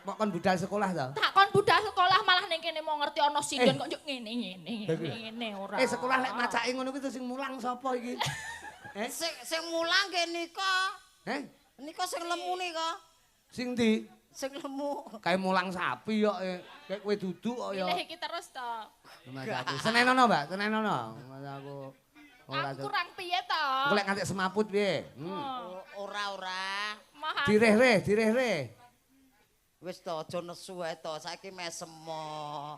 kon budal sekolah to? Tak kon budal sekolah malah ning kene mau ngerti ana sinden kok njuk ngene ora. Sekolah lek macake ngono kuwi sing mulang sapa iki? Sing mulang ge nika. Nika sing lemu nika. Sing ndi? Sing lemu. Kae mulang sapi kok kayak kowe duduk kok ya. Pilih iki terus to. Senenono, Mbak, senenono. Aku ora kurang piye to? Engko lek nganti semaput piye? Ora. Direh-reh. Wis to aja nesu ae to, saiki mesemo.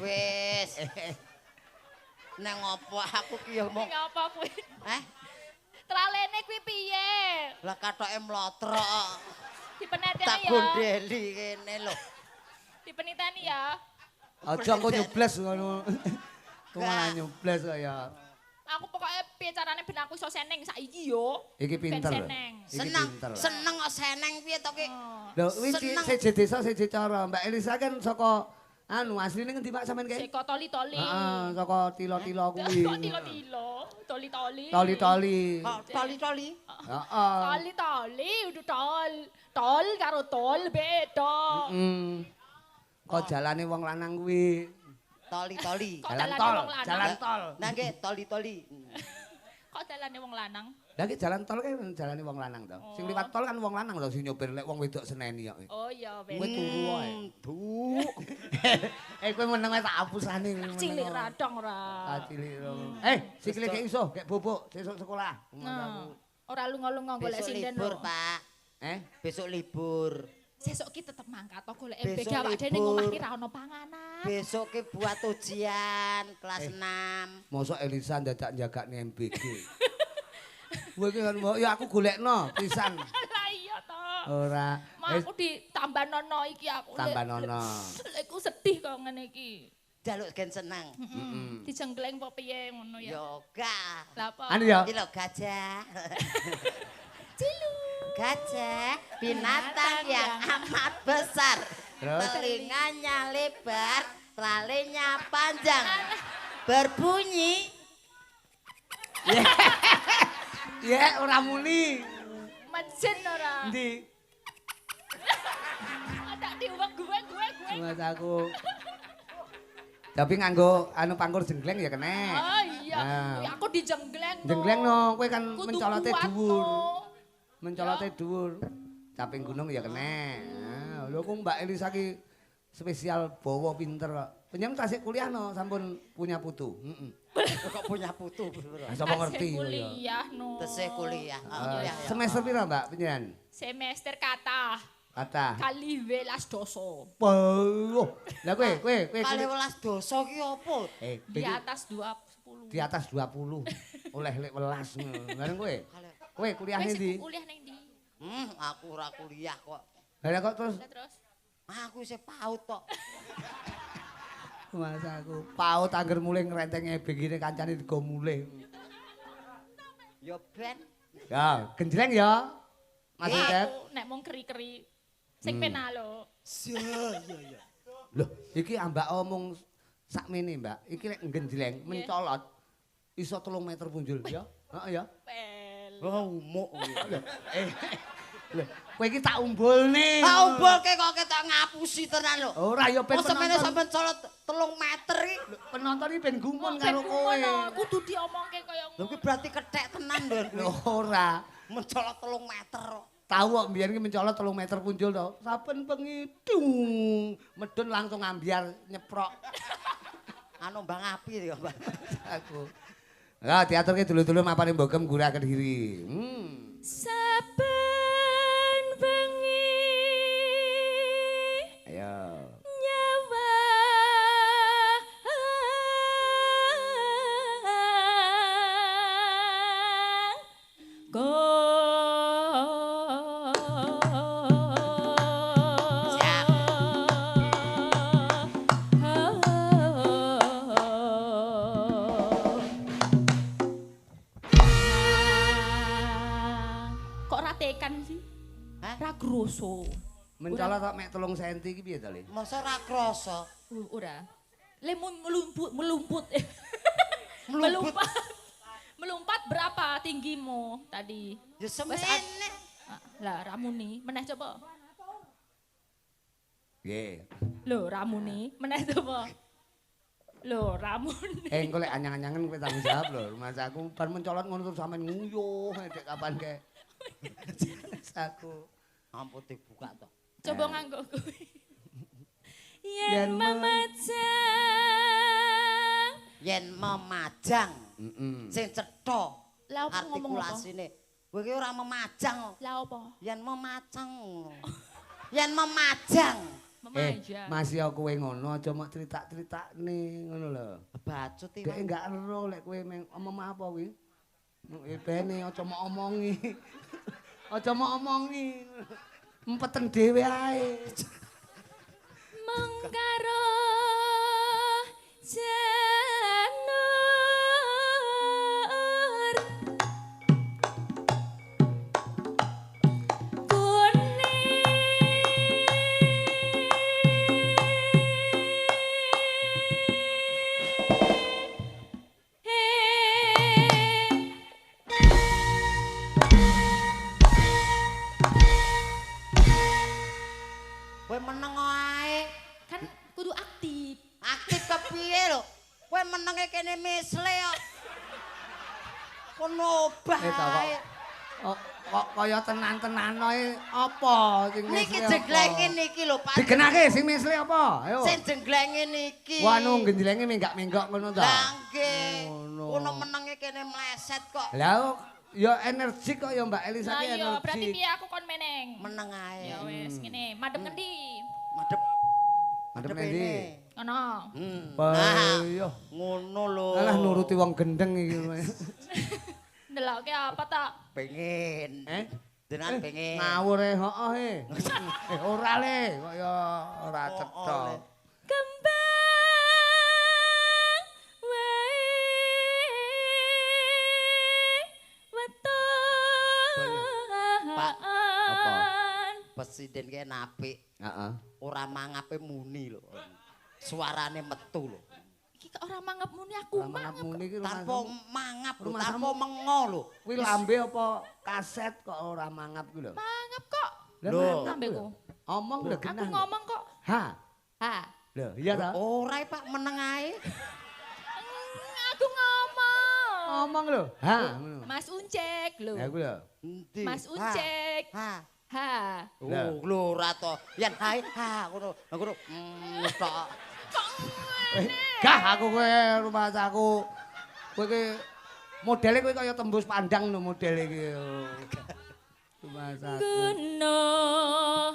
Wis. Nang opo aku ki ya mong. Ngapa kuwi? Tralene kuwi piye? Lah kathoke mlotrok. Dipeneteni tak ya. gondeli kene lho. Dipeniteni ya. Aja engko nyubles ngono. Kok malah nyubles kok ya. Aku pokoknya piye carane ben aku iso seneng saiki yo. Iki pinter. Seneng kok seneng piye to ki? Lho kuwi seje desa seje cara. Mbak Elisa kan saka asline ngendi Pak sampean kae? Saka Toli-toli. Heeh, saka tilo-tilo kuwi. Tilo-tilo, toli-toli. Toli-toli. Toli-toli. Heeh. Toli-toli, udah tol. Tol karo tol beda. Kok jalane wong lanang kuwi. Toli-toli. Jalan tol. Nah nggih toli-toli. Kok dalane wong lanang? Lah iki jalan tol kan jalane wong lanang to. Sing liwat tol kan wong lanang to sing nyopir lek wong wedok seneni kok. Oh iya wis. Kowe turu wae. Duk. Kowe meneng wae tak hapusane. Cilik radong ora. Cilik. Sikile gek iso, gek bobok sesuk sekolah. Ora lunga-lunga golek sinden. Besok libur, Pak. Besok libur. Sesuk ki tetep mangkat to golek MBG awak dhewe ning omah ki ra ono panganan. Besok ki buat ujian kelas 6. Mosok Elisa dadak njagakne MBG. Kowe ki kan ya aku golekno pisan. Lah iya to. Ora. Aku ditambah nono iki aku. Tambah nono. Lek aku sedih kok ngene iki. Jaluk gen seneng. Dijenggleng apa piye ngono ya. Yoga. Lah apa? Anu ya. Iki lho gajah. Cilu. Gajah binatang yang amat besar. Terus? Telinganya lebar, talinya panjang. Berbunyi. Ya ora muni. Mejen ora. Endi? Ada diuwek gue. Mas aku. Tapi nganggo pangkur jenggleng ya kena. Oh iya. Aku dijenggleng. Jenggleng no, kowe kan mencolote dhuwur. No. Mencolote dhuwur. Caping gunung ya kena. Lho kok Mbak Elisa ki spesial bawa pinter kok. Penjem tasik kuliah no sampun punya putu. Heeh. Kok punya putu, Bro? Sapa ngerti ya. kuliah no. Tesih kuliah. Kuliah ya. Semester pira, Mbak, penjen? Semester kata Kata. kali 12 doso. Oh. Lah kowe Kali 12 dosa ki apa? Di atas 20. di atas 20. Oleh lek 11 ngono. Bareng kowe. Kowe kuliah Wes ndi? kuliah ning ndi? Aku ora kuliah kok. Lah kok terus Lah terus Aku isih paut kok. masa aku paut angger mulih ngrenteng ebegine kancane digo mulih. Ya ben. Ya, genjleng ya. Mas Ted. nek mung keri-keri sing penalo. Iya. Loh, iki ambak omong sakmene, Mbak. Iki lek genjleng mencolot iso 3 meter punjul ya. Heeh ya. Pel. Oh, umuk. Lho, kowe iki tak umbulne. Tak umbulke kok ketok ngapusi tenan lho. Ora ya ben Wong semene penonton. sampean colot 3 meter iki. Penonton iki ben gumun Ben karo kowe. kumono, kudu diomongke kaya Lho kuwi berarti kethek tenan lho. Lho ora. Mencolot 3 meter kok. Tahu kok mbiyen ki mencolot 3 meter punjul to. Saben bengi dung medun langsung ambyar nyeprok Anu mbang api ya, Mbak. aku. Lah diaturke dulu-dulu mapane mbogem gurah Kediri. saben bengi Ayo. nyawa Siap. Kok ratekan sih? Hah? Ra groso. Mencolot tok mek 3 cm iki piye to, Le? Masa ora krasa. Ora. Lemun melumput. Melumput. Melompat berapa tinggimu tadi? Ya Wes, semene. Lah ramuni, meneh coba. Nggih. Lho ramuni, meneh coba. Lho ramuni. Engko lek anyang-anyangan kowe tanggung jawab lho. Mas aku bar mencolot ngono terus sampean nguyuh dek kapan ke. Aku. Ampun dibuka to. Coba nganggo kuwi. Yen Yen memajang. Yen memajang Heeh. sing cetha Lah apa ngomong apa? artikulasine. Kowe ki ora memajang. Lah apa? Yen memajang. Yen memajang. Memajang. Masih kowe ngono aja mok critak-critakne ngono lho. Bacut iki. Dek enggak ero lek kowe omong apa kuwi. Bene aja mok omongi. Aja mok omongi. Empeten dhewe ae. Mengkaro janur Kowe meneng ae. kan kudu aktif. Aktif kepiye lho? Kowe menenge kene misle kok. Kono obah Ta kok. ae. Kok kaya tenan-tenan ae apa sing Niki misle jenglenge apa? niki lho, Pak. Digenake sing misle apa? Ayo. Sing jenglenge niki. Wah nu genjlenge menggak-menggok ngono ta. Lah nggih. Ngono. Kono menenge kene mleset kok. Lah ya energik kok ya Mbak Elisa Lah ki iya, berarti energik. piye aku kon meneng? Meneng ae. Ya wis ngene, madhep ngendi? Madep. Madep Madep endi? ini. Ngono. Nah, Ayo. ngono lho. Alah nuruti wong gendeng iki. Ndelokke apa ta? Pengen. Tenan pengen. Ngawur heeh ora le kok ya ora Oh, cetha. Le. Kembang wae Pak, apa? Presiden ki apik. Heeh. Ora mangape muni lho. Suarane metu lho. Iki kok ora mangap muni aku Ora mangap. muni iki Tanpa mangap lho, rumah tanpa kamu- mengo lho. kuwi lambe apa kaset kok ora mangap kuwi lho. Mangap kok. Lah, Lho. mangap Lambeku. Omong lho Aku genah. ngomong kok. Ha. Ha. Lho, iya ta? Ora Pak meneng ae. Aku ngomong. Ngomong lho. Ha. ngono. Mas Uncek lho. Ya kuwi lho. Endi? Mas Uncek. Ha. Ha. Lah. Oh, lho ora to. Yen hae ha ngono. Ngono. Tok. Kok Gah aku kowe rumah aku. Kowe iki modele kowe kaya tembus pandang no modele iki. Rumah aku. Gunung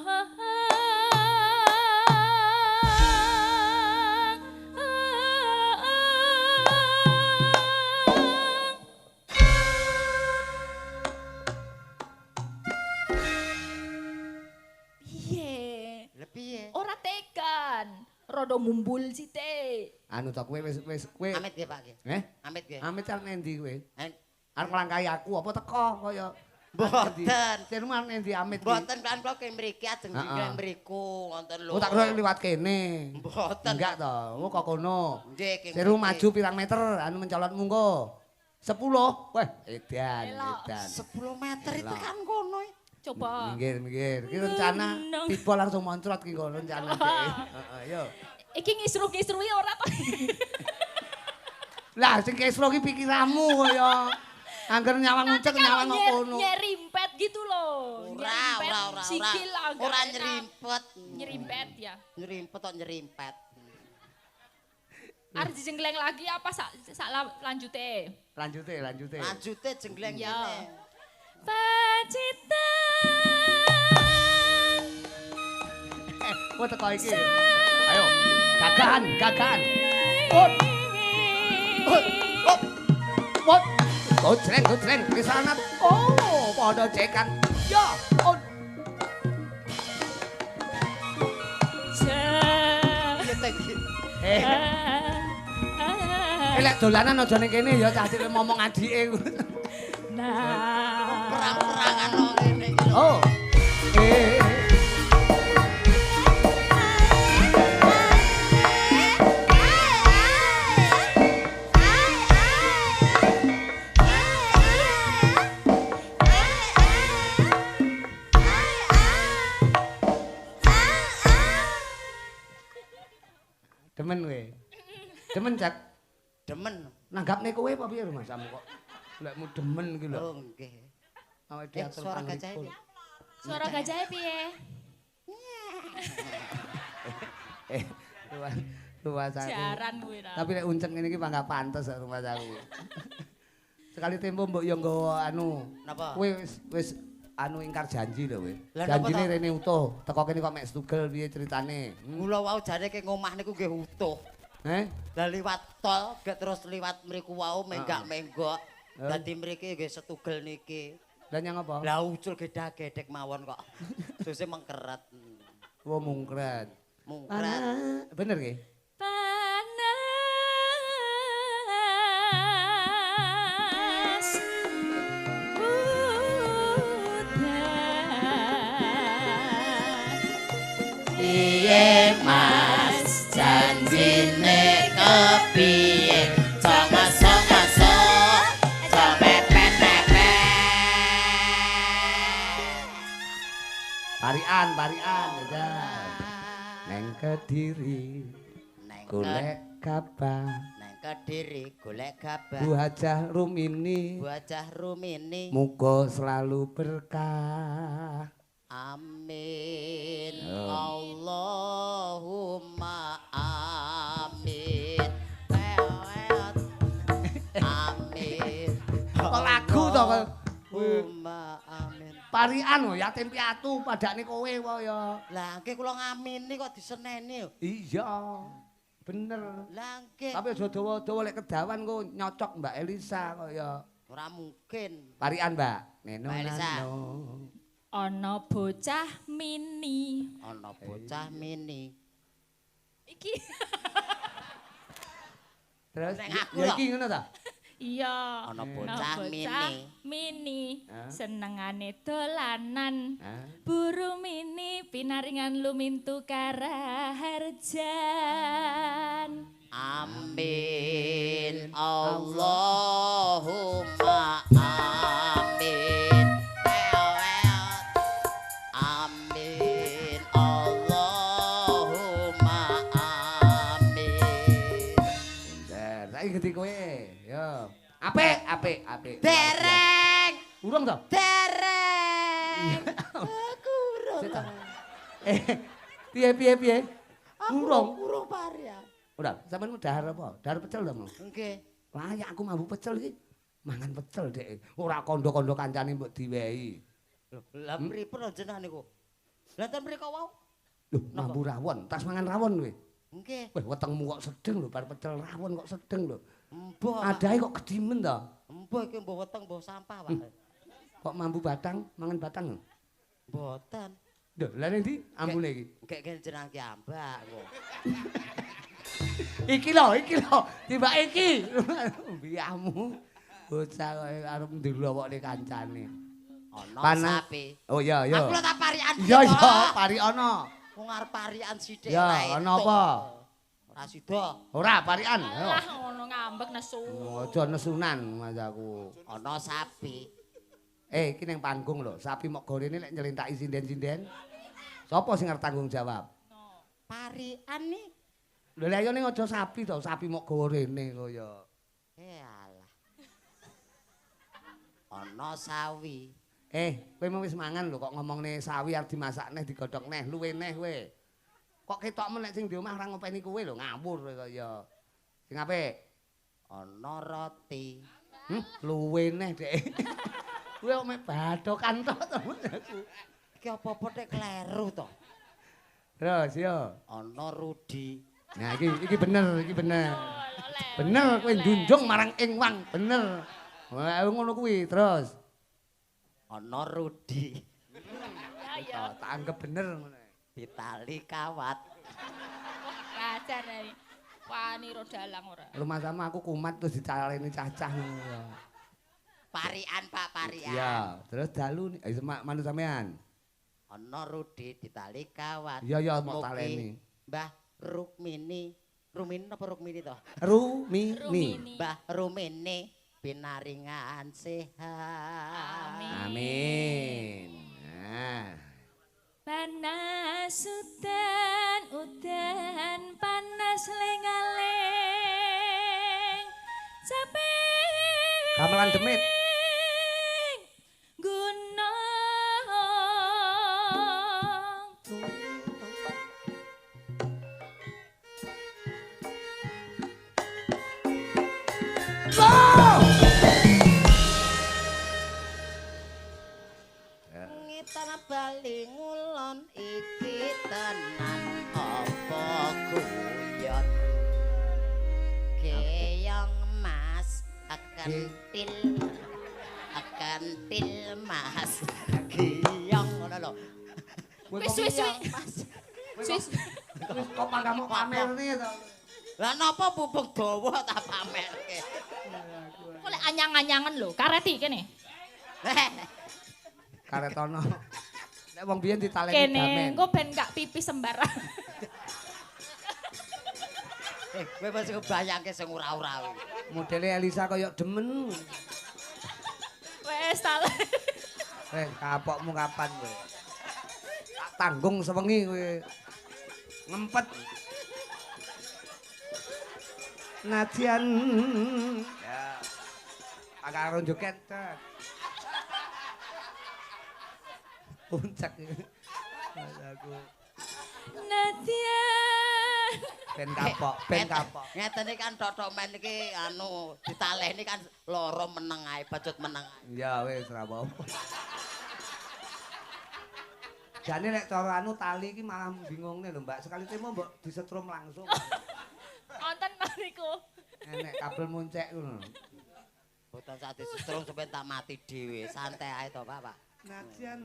Piye? ora tekan. Rodo mumbul sithik. Anu to kowe wis kowe. Amit nggih Pak nggih. Amit nggih. Amit arep nendi kowe? Eh, Arep nglangkai aku apa teko kaya Mboten. Sing arep nendi amit iki? Mboten kan kula ke mriki ajeng jinggang mriku wonten lho. Oh tak kira liwat kene. Mboten. Enggak to. Oh kok kono. Nggih, ke Seru mriki. maju pirang meter anu mencolotmu engko? 10. Wah, edan, Elok. edan. 10 meter itu Elok. kan kono. Coba. Minggir. Ki rencana Gunung. tiba langsung moncrot ki kok rencana dhek. Heeh, yo. Iki ngisru-ngisrui ora to. Lah sing kesro ki pikiranmu kaya angger nyawang ucek nyawang kok kono. Nyerimpet gitu loh. Ora. Sikil agak Ora enak. nyerimpet. Nyerimpet ya. Nyerimpet kok nyerimpet. Arep dijenggleng lagi apa sak lanjute? Lanjute. Lanjute jenggleng Ya. kene. Pacitan. Kok teko iki. Ayo, gagahan. Ut. Gojreng, wis ana. Oh, padha cekan. Ya, ut. Piye ta iki? Lek dolanan aja ning kene ya cah cilik momong adike. Nah. Perang-perangan kok ngene iki lho. Oh. Demen kowe. Demen Cak. Demen. Nanggapne kowe apa piye rumasamu kok? Lekmu demen iki lho. Oh nggih. Awake diatur Suara pangripun. gajah piye? Suara gajahnya piye? Rumah saku. Jaran kuwi ra. Tapi lek unceng ngene iki mangga pantes rumah saku. Sekali tempo mbok yo nggawa anu. Napa? Kowe wis anu ingkar janji lho kowe. Lah napa Janjine to? rene utuh. Teko kene kok mek stugel piye ceritane? Mula wau jare ke ngomah niku nggih utuh. Lah liwat tol, gek terus liwat mriku wau menggak-menggok. Dadi mriki nggih setugel niki. Lah nyang apa? Lah ucul gedak-gedek mawon kok. Suse mengkeret. Wo mungkret. Mungkret. Bener nggih? Panas udan. Piye Mas janjine kepiye? Cong-cong-cong, cong mepet-mepet. Parian aja. Neng Kediri Neng golek kabah. Neng Kediri golek gabah. Bu Hajah Rumini Wajah Rumini. muga selalu berkah. Amin. Oh. Allahumma amin. Pewet. Amin. Kok lagu to kok? Allahumma amin. Parian lho yatim piatu padane kowe kaya. Lah nggih kula ngamini kok diseneni yo. Iya. Bener. Lah nggih Tapi aja dawa-dawa lek kedawan kok nyocok Mbak Elisa kaya. ora mungkin. Parian Mbak. Neno Mbak Elisa. nano. Ana bocah mini. Ana bocah mini. Iki Terus Nek aku ya lho. iki ngono ta? iya. Ana bocah mini. Mini. Hah? Senengane dolanan. Hah? Buru mini pinaringan lumintu karaharjan. Amin. Allahumma amin. Amin. Allahumma amin. Pinter. Saiki gede kowe. Yo. Apik. Dereng. Urung to? Dereng. Aku urung. Piye? Urung. Urung pari ya. Ora, sampean dahar apa? Dahar pecel to, Mang? Nggih. Layak aku mambu pecel iki. Mangan pecel Dek. Ora kandha-kandha kancane mbok diwehi. Lah pripun jenengan niku? Lah ten mriko wau. Lho, mambu rawon, tas mangan rawon kowe. Nggih. Weh, wetengmu kok sedeng lho, bar pecel rawon kok sedeng lho. Mbah. Adahe kok kedimen to. Mbah iki mbah weteng mbah sampah, Pak. Kok mambu batang, mangan batang. Mboten. Lho, lha ning ndi ambune iki? Gek jenengan ki ambak kok. Iki lho, tiba iki. Biyamu. Bocah kok arep ndelokne kancane. Ana sapi. Oh iya, iya. Aku lho tak parikan. Iya, iya, pari ana. Wong arep parikan sithik Ya, ana apa? Ora sida. Ora parikan. Ayo. Lah ngono ngambek nesu. Aja nesunan Mas aku. Ana sapi. Iki ning panggung lho, sapi mok gorene lek nyelintaki sinden-sinden. Sopo sing arep tanggung jawab? Parikan nih. Lho lek ayo ning aja sapi to, sapi mok gawa rene kaya. Alah. Ana sawi. Kowe mau wis mangan lho kok ngomongne sawi arep dimasak neh digodhog neh, luwe neh kowe. Kok ketok men nek sing di omah ora ngopeni kowe lho, ngawur kowe kaya. Sing apik? Ana roti. Luwe neh, Dek. Kowe kok mek bathokan tok to aku. Iki apa-apa tek kleru to. Terus yo. Ana rudi. Nah iki bener, iki bener. Bener kowe njunjung marang ing wang, bener. Wah, ngono kuwi terus. Ana rudi. Ya. Tak anggap bener ngono. Ditali kawat. Kacar iki. Wani ro dalang ora. Rumah sama aku kumat terus dicaleni cacah ngono. Parikan, Pak, parikan. Iya, terus dalu manut sampean. Ana rudi ditali kawat. Iya ya mau Mugi taleni. Mbah Rukmini. Rumini apa Rukmini to? Rumini. Mbah Rumini pinaringan sehat. Amin. Nah. Panas udan panas lengaling. Capek. Gamelan demit. Ngitan bali ngulon iki tenan apa guyon. Keong mas akantil mas keong ngono lho. Wis. Kok pangkamu pamerne to? Lah napa pupuk dawa tak pamerke. Kok lek anyang-anyangan lho, kareti kene. Karetono. Nek wong biyen ditaleni Kene, damen. engko ben gak pipis sembarang. Kowe mesti kebayangke sing ora-ora kuwi. Modele Elisa kaya demen. Wes tale. Kapokmu kapan kowe? Tak tanggung sewengi kowe. Ngempet. Najian. Ya. Karo joget. Puncak. Aku. Nadian. Ben kapok. Ngeten iki kan tok-tok men iki anu ditaleni kan loro meneng ae, bacut meneng ae. Ya wis ora apa-apa. Jane nek cara anu tali iki malah bingungne lho, Mbak. Sekali temo mbok disetrum langsung. Wonten mariku. Enek kabel muncek ngono. Boten sak disetrum sampe tak mati dhewe. Santai ae to, Pak. Nadian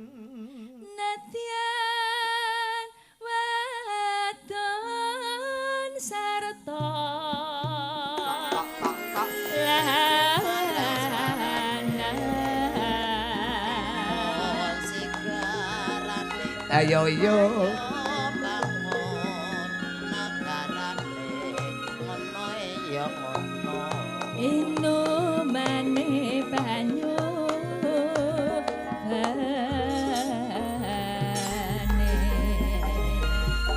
wadon sarta Ayo yo. Inu mane banyu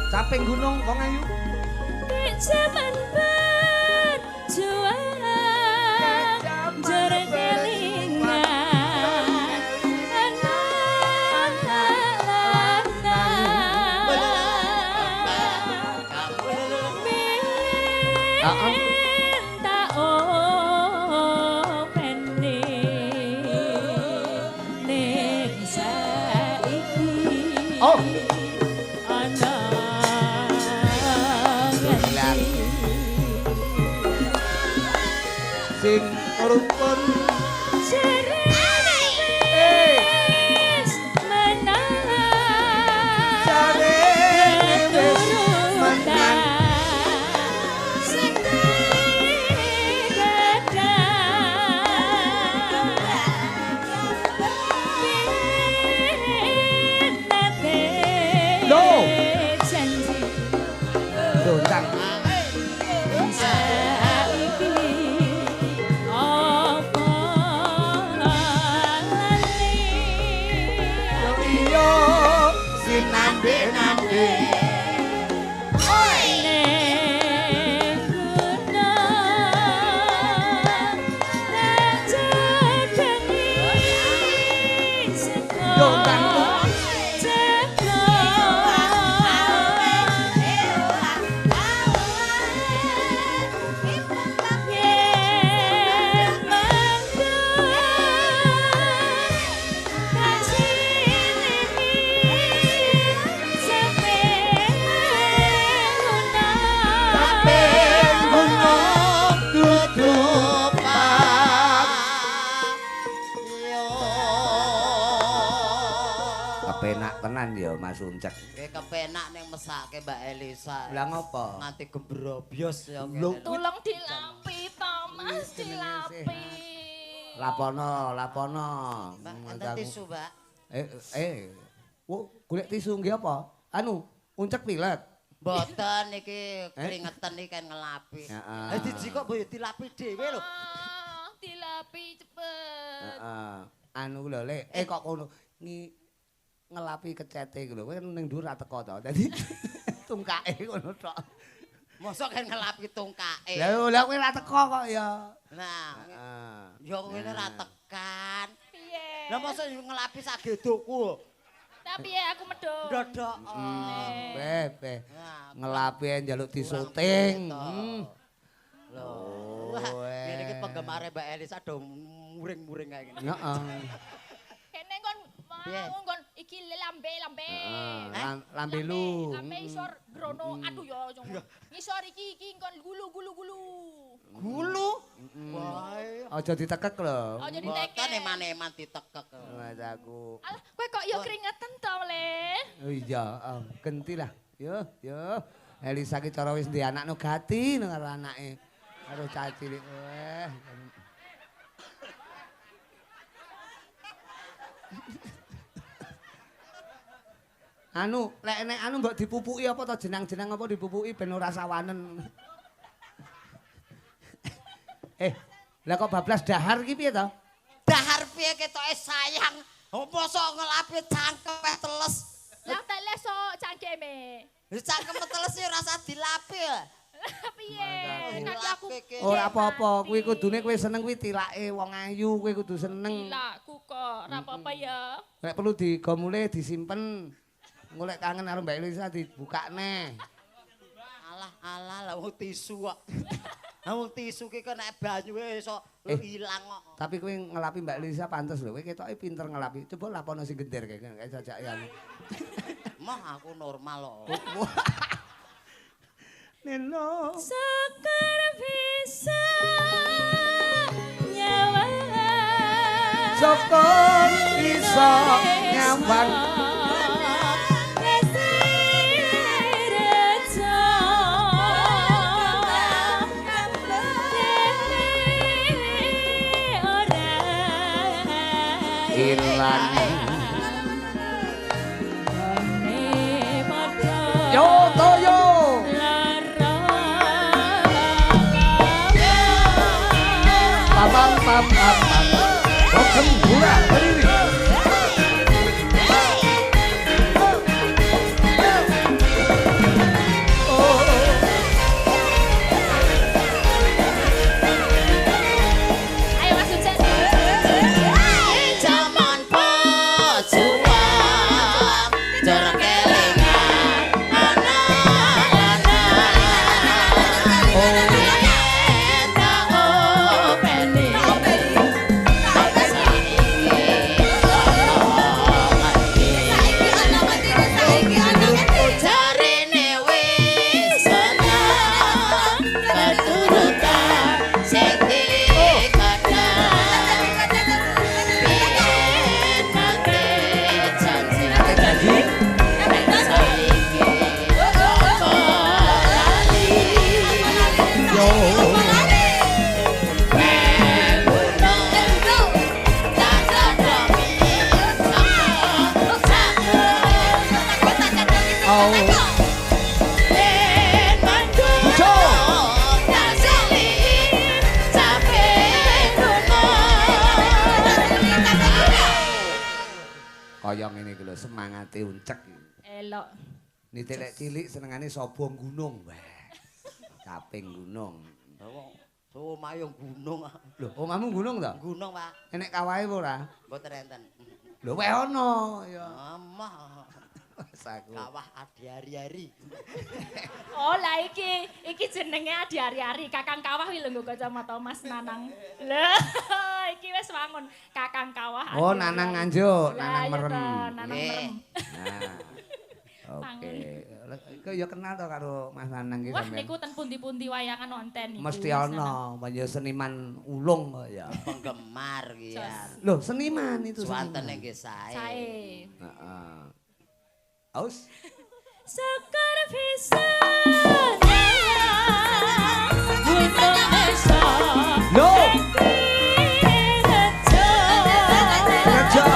Caping gunung wong ayu. Zaman berjuang jere kelingan anak-anak tak openi ning saiki Oh. ana Bilang. Sing rukun Ceres menang Ceres menang. Loh. Dondang. Yo iyo sinambe-nambe. Kepenak tenan ya Mas Uncek. Kepenak ning mesake Mbak Elisa. Lah ngopo? Nganti gembrobyos ya. Tolong dilapi to Mas, dilapi. Lapono. Mbak, enten tisu, Mbak. Golek tisu nggih apa? Anu, Uncek pilet. Mboten iki keringetan iki kan ngelapi. Heeh. Lah diji kok mbok dilapi dhewe lho. Dilapi cepet. Heeh. Anu lho, Lek. Kok ngono ngelapi kecete iku lho. Kowe ning dhuwur ra teko to. Dadi tungkake ngono tok. Mosok kan ngelapi tungkake. Lah kowe ra teko kok ya. Nah, Heeh. ya ngene ra tekan. Piye? Lah mosok ngelapi sagedokku. Tapi ya aku medhot. Dodok. Beh. Nah, Ngelapi njaluk disyuting. Loh. Wah, ngene iki penggemare Mbak Elisa do muring-muring kayak gini. Heeh. Kene kon mau kon iki lambe. Lambe lu. Lambe isor grono. Aduh ya. Ngisor iki kon gulu. Gulu? Wae. Aja ditekek lho. Aja Mboten ditekek. eman-eman ditekek. Mas aku. Alah, kowe kok ya keringetan to, Le? Oh iya, genti lah. Yo. Elisa ki cara wis ndek anak nugati karo anake. Karo cah cilik. Anu, lek nek anu mbok dipupuki apa to jenang-jenang apa dipupuki ben ora sawanen. Lah kok bablas dahar ki piye to? Dahar piye ketoke sayang. Apa sok ngelapi cangkem teles. Lah teles sok cangkeme. Wis cangkem teles ya rasa dilapi ya. Lah piye? Nanti aku Ora apa-apa, kuwi kudune kowe seneng kuwi tilake wong ayu, kowe kudu seneng. Tilakku kok, ora apa-apa ya. Nek perlu digomule disimpen. Golek kangen karo Mbak Elisa dibuka neh. Alah wong tisu kok. Wong tisu ki kok nek banyu iso ilang kok. Tapi kowe ngelapi Mbak Elisa pantes lho, kowe ketoke pinter ngelapi. Coba lapono sing gender kayak jajak ya. Mah aku normal kok. Neno. Sekar bisa nyawa. Sokon bisa nyambang. Ilan yo toyo pam pam pam pam pam berdiri Kaya ngene iki lho semangate uncek. Elok. Nitik cilik senengane sapa gunung. Wah. Caping gunung. So mayung gunung. Lho, omahmu gunung to? Gunung, Pak. Enek kawahe apa ora? Mboten enten. Lho, weh ono ya. Amah. Saku. Kawah adi hari-hari. Oh lah iki jenenge Adi Ari-ari Kakang Kawah iki lho nggo kacamata Mas Nanang. Lho, iki wis wangun Kakang Kawah. Oh, Adi Nanang Ari-ari. Nganjuk, Lah, Nanang iya Merem. toh, Nanang Nggih. Merem. Nah. Oke. Kok ya kenal to karo Mas Nanang iki Wah sampean? niku ten pundi-pundi wayangan nonton niku. Mesti Mas ana, panjenengan seniman ulung kok ya. Penggemar ki ya. Loh, seniman itu Suwantene seniman. nggih sae. Sae. Heeh. Aus. Sekar pisan untuk desa. Loh. Rejo.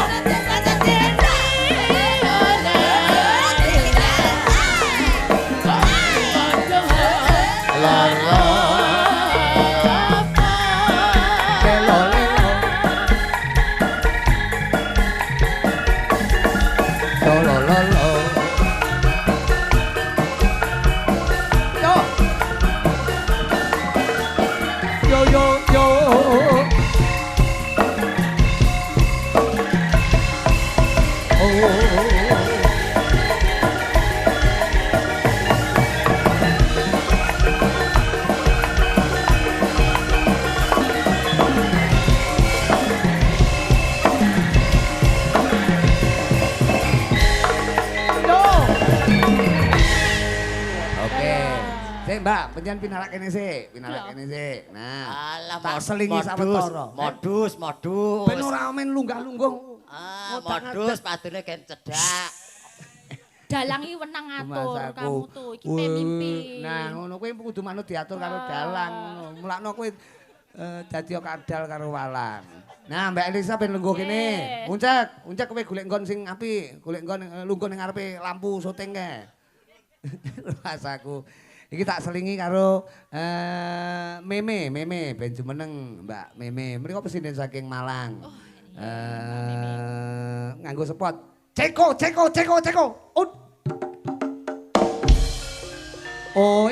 Mbak, penjan pinarak kene sik, pinarak kene sik. Nah, Alah, tak selingi sawetara. Modus. Ben ora men lunggah-lungguh. Modus padune gen cedak. Dalang iki wenang ngatur Mas aku. kamu tuh, iki pemimpin. Nah, ngono kuwi kudu manut diatur karo dalang. Mulakno kuwi dadi kadal karo walang. Nah, Mbak Elisa ben lungguh kene. Uncek kowe golek nggon sing apik, golek nggon lungguh ning ngarepe lampu syuting kae. Mas aku. Iki tak selingi karo Meme ben jumeneng Mbak Meme. Mriko presiden saking Malang. Nganggo spot. Ceko. Ut. Oh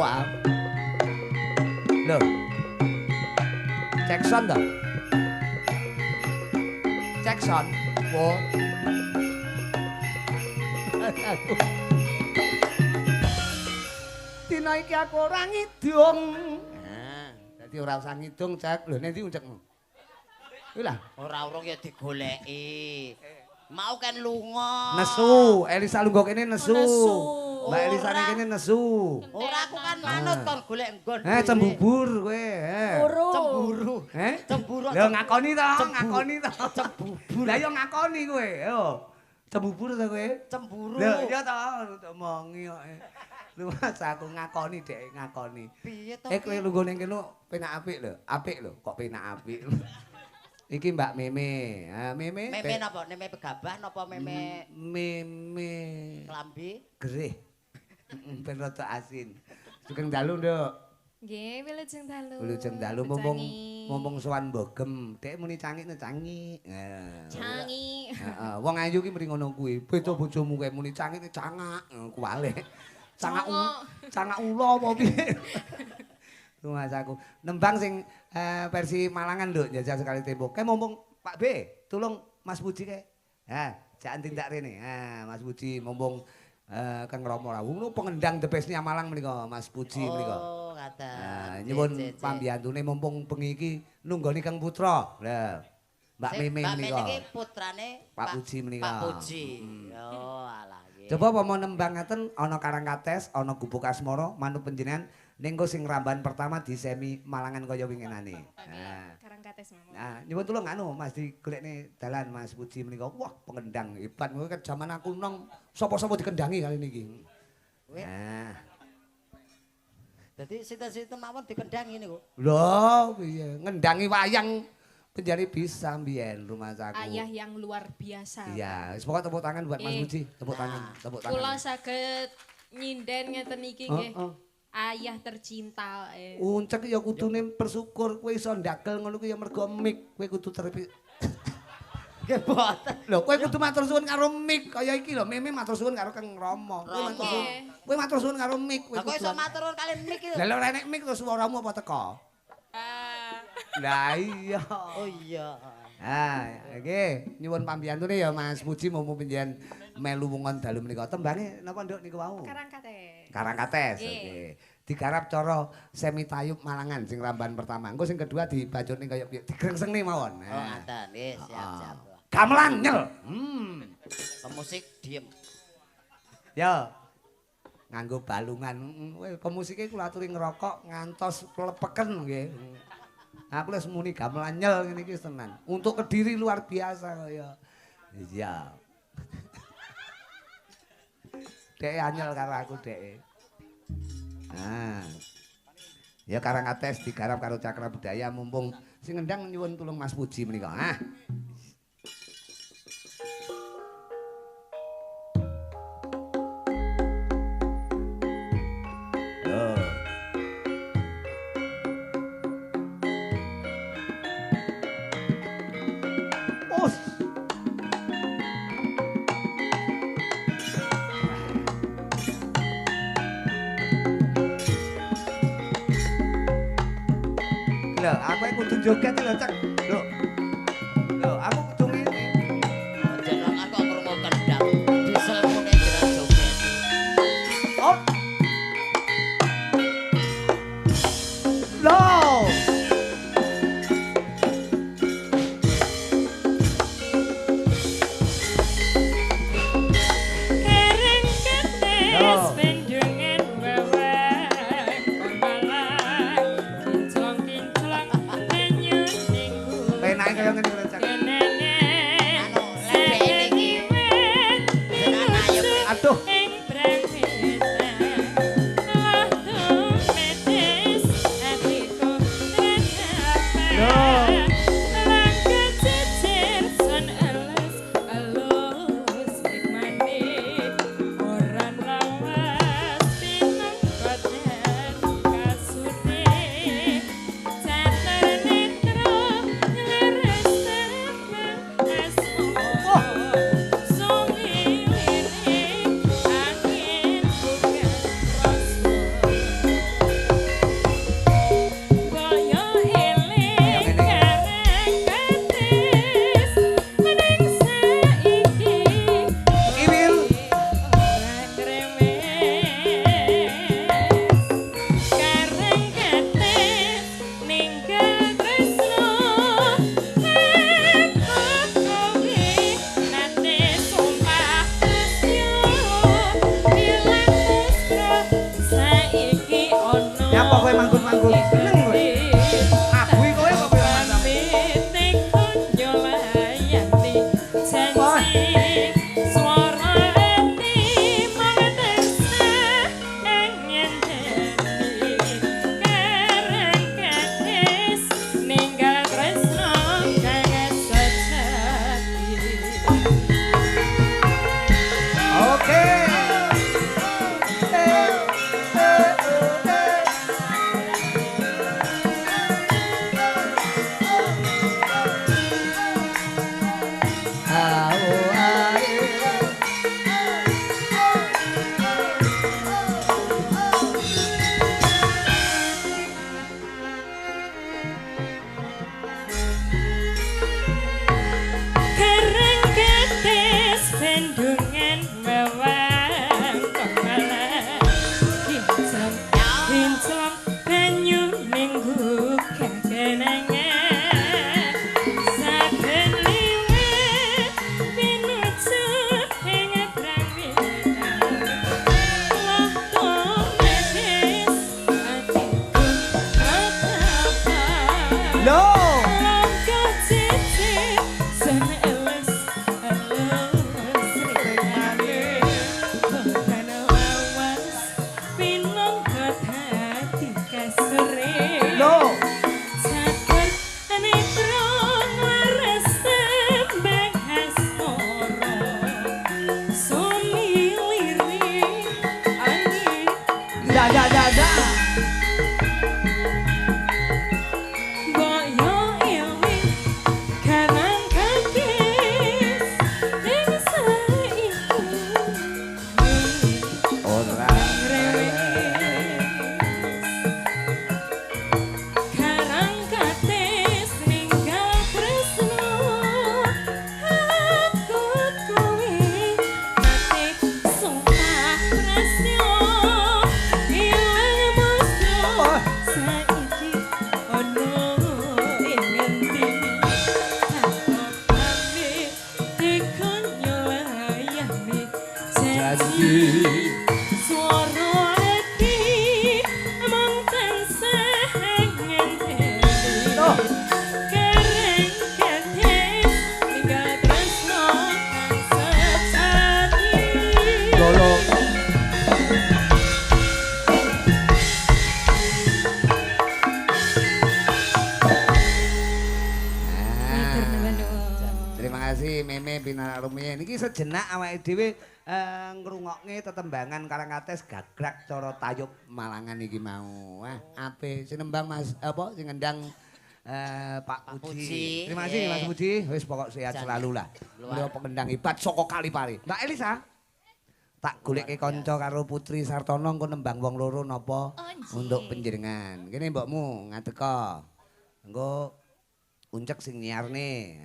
ah. Loh. Jackson dah. Jackson. Oh. Dina iki aku ora ngidung. Nah, dadi ora usah ngidung, Cak. Lho, nek ndi uncekmu? Kuwi lah. Ora urung ya digoleki. Mau kan lunga. Nesu, Elisa lungguh kene nesu. Nesu. Mbak Elisa ning kene nesu. Ora aku kan manut kon golek nggon. Cembubur kowe. Cemburu. Cemburu. Lho ngakoni to, Cembubur. Lah yo ngakoni kowe, yo. Cembubur to kowe? Cemburu. Lho iya to, omongi kok. Lu Mas aku ngakoni dek, ngakoni. Piye to? Kowe lungguh ning kene penak apik lho. Apik lho, kok penak apik. Iki Mbak Meme. Meme. Meme napa? Meme pegabah napa meme Meme klambi? gerih. Ben rada asin. Sugeng dalu, Nduk. Nggih, wilujeng dalu. Wilujeng dalu mumpung sowan mbogem. Dek muni cangik ne cangik. Cangi. Heeh, wong ayu ki mrene ngono kuwi. Beda bojomu kowe muni cangik ne cangak. Kuwale. Cangak ula apa piye? Mas aku. Nembang sing versi Malangan lho, jajal sekali tempo. Kae mumpung Pak B, tolong Mas Puji kae. Ha, jangan tindak rene. Ha, Mas Puji mumpung Kang Romo rawuh pengendang the best-nya Malang menika Mas Puji menika. Oh, kata. Nah, nyuwun pambiyantune mumpung bengi iki nunggoni Kang Putra. Lah, Mbak Meme menika. Mbak Meme iki putrane Pak Puji menika. Pak Puji. Oh, alah nggih. Coba apa mau nembang ngaten ana Karangkates, ana Gubuk Asmara, manut panjenengan ning sing ramban pertama di semi Malangan kaya winginane. Nah. Karangkates Mama. Nah, nyuwun tulung anu Mas digolekne dalan Mas Puji menika. Wah, pengendang hebat. Kowe kan jaman aku nong sapa-sapa dikendangi kali niki. Nah. Dadi sinten-sinten mawon dikendangi niku. Lho, piye? Ngendangi wayang penjari bisa mbiyen rumah saku. Ayah yang luar biasa. Iya, wis pokoke tepuk tangan buat Mas Puji. Tepuk tangan, tepuk tangan. Kula saged nyinden ngeten iki nggih. Ayah tercinta. Uncek ya kudune bersyukur kowe iso ndagel ngono kuwi ya mergo mik kowe kudu terpi. Nggih boten. Lho kowe kudu matur suwun karo mik kaya iki lho Mimi matur suwun karo Kang Rama. Kowe matur suwun karo mik kowe. Lah kok iso matur nuwun kali mik iki. Lah ora enek mik terus suaramu apa teko? Lah iya. Oh iya. Nggih, nyuwun pambiyantune ya Mas Puji mumpung panjenengan melu wongon dalu menika. Tembange napa Nduk niku wau? Karangkates. Karangkates. Oke. Digarap cara Semi Tayub Malangan sing ramban pertama. Engko sing kedua dibajutne kaya piye? Digrengsenge mawon. Oh, ngaten. Nggih, siap-siap. Gamelan nyel. Pemusik diem. Ya. Nganggo balungan. Pemusike kula aturi ngerokok ngantos klepeken nggih. Aku wis muni gamelan nyel ngene iki tenan. Untuk Kediri luar biasa kaya. Iya. Dek anyel karo aku dek. Ya Karangkates digarap karo Cakra Budaya mumpung sing ngendang nyuwun tulung Mas Puji menika. Lho, aku kudu joget lho, Cek. Lho, aku kudu ngene. Jenengan kok krungu kendang. Diselmune jenengan joget. Oh. Lho. Aduh. Nyapa kowe manggut-manggut? Seneng kowe. Abui kowe apa kowe mantap? Da da da da. Swara ati mung tansah ngenteni. Tuh. Kereng keteng ninggal tresno kang sejati. Lolo. Matur nuwun. Terima kasih Meme Pinar Rumiyin. Iki sejenak awake dhewe ngrungokke tetembangan Karangates gagrak cara tayub Malangan iki mau. Wah, apik. Sing nembang Mas apa sing ngendang Pak Puji. Puji, Terima kasih Mas Puji. Wis pokok sehat selalu lah. Beliau pengendang hebat saka Kalipari. Mbak Elisa. Tak goleke kanca karo Putri Sartono engko nembang wong loro napa untuk panjenengan. Kene mbokmu ngateka. Engko Uncek sing nyiarne.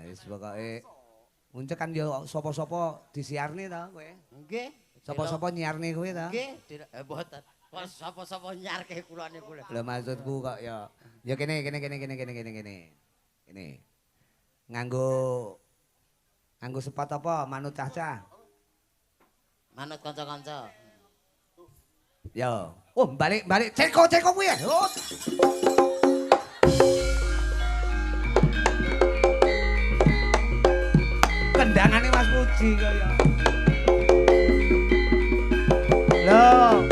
Wis pokoke Uncek kan yo sapa-sapa disiarne ta kowe. Nggih. Sapa-sapa nyiarne kowe ta? Nggih, mboten. Kok sapa-sapa nyarke kulane kula. Lho maksudku kok ya kene. Kene. Nganggo sepot apa manut cah-cah? Manut kanca-kanca. Yo. Oh, balik ceko kuwi ya. Oh. Kendangane Mas Puji kaya. Loh.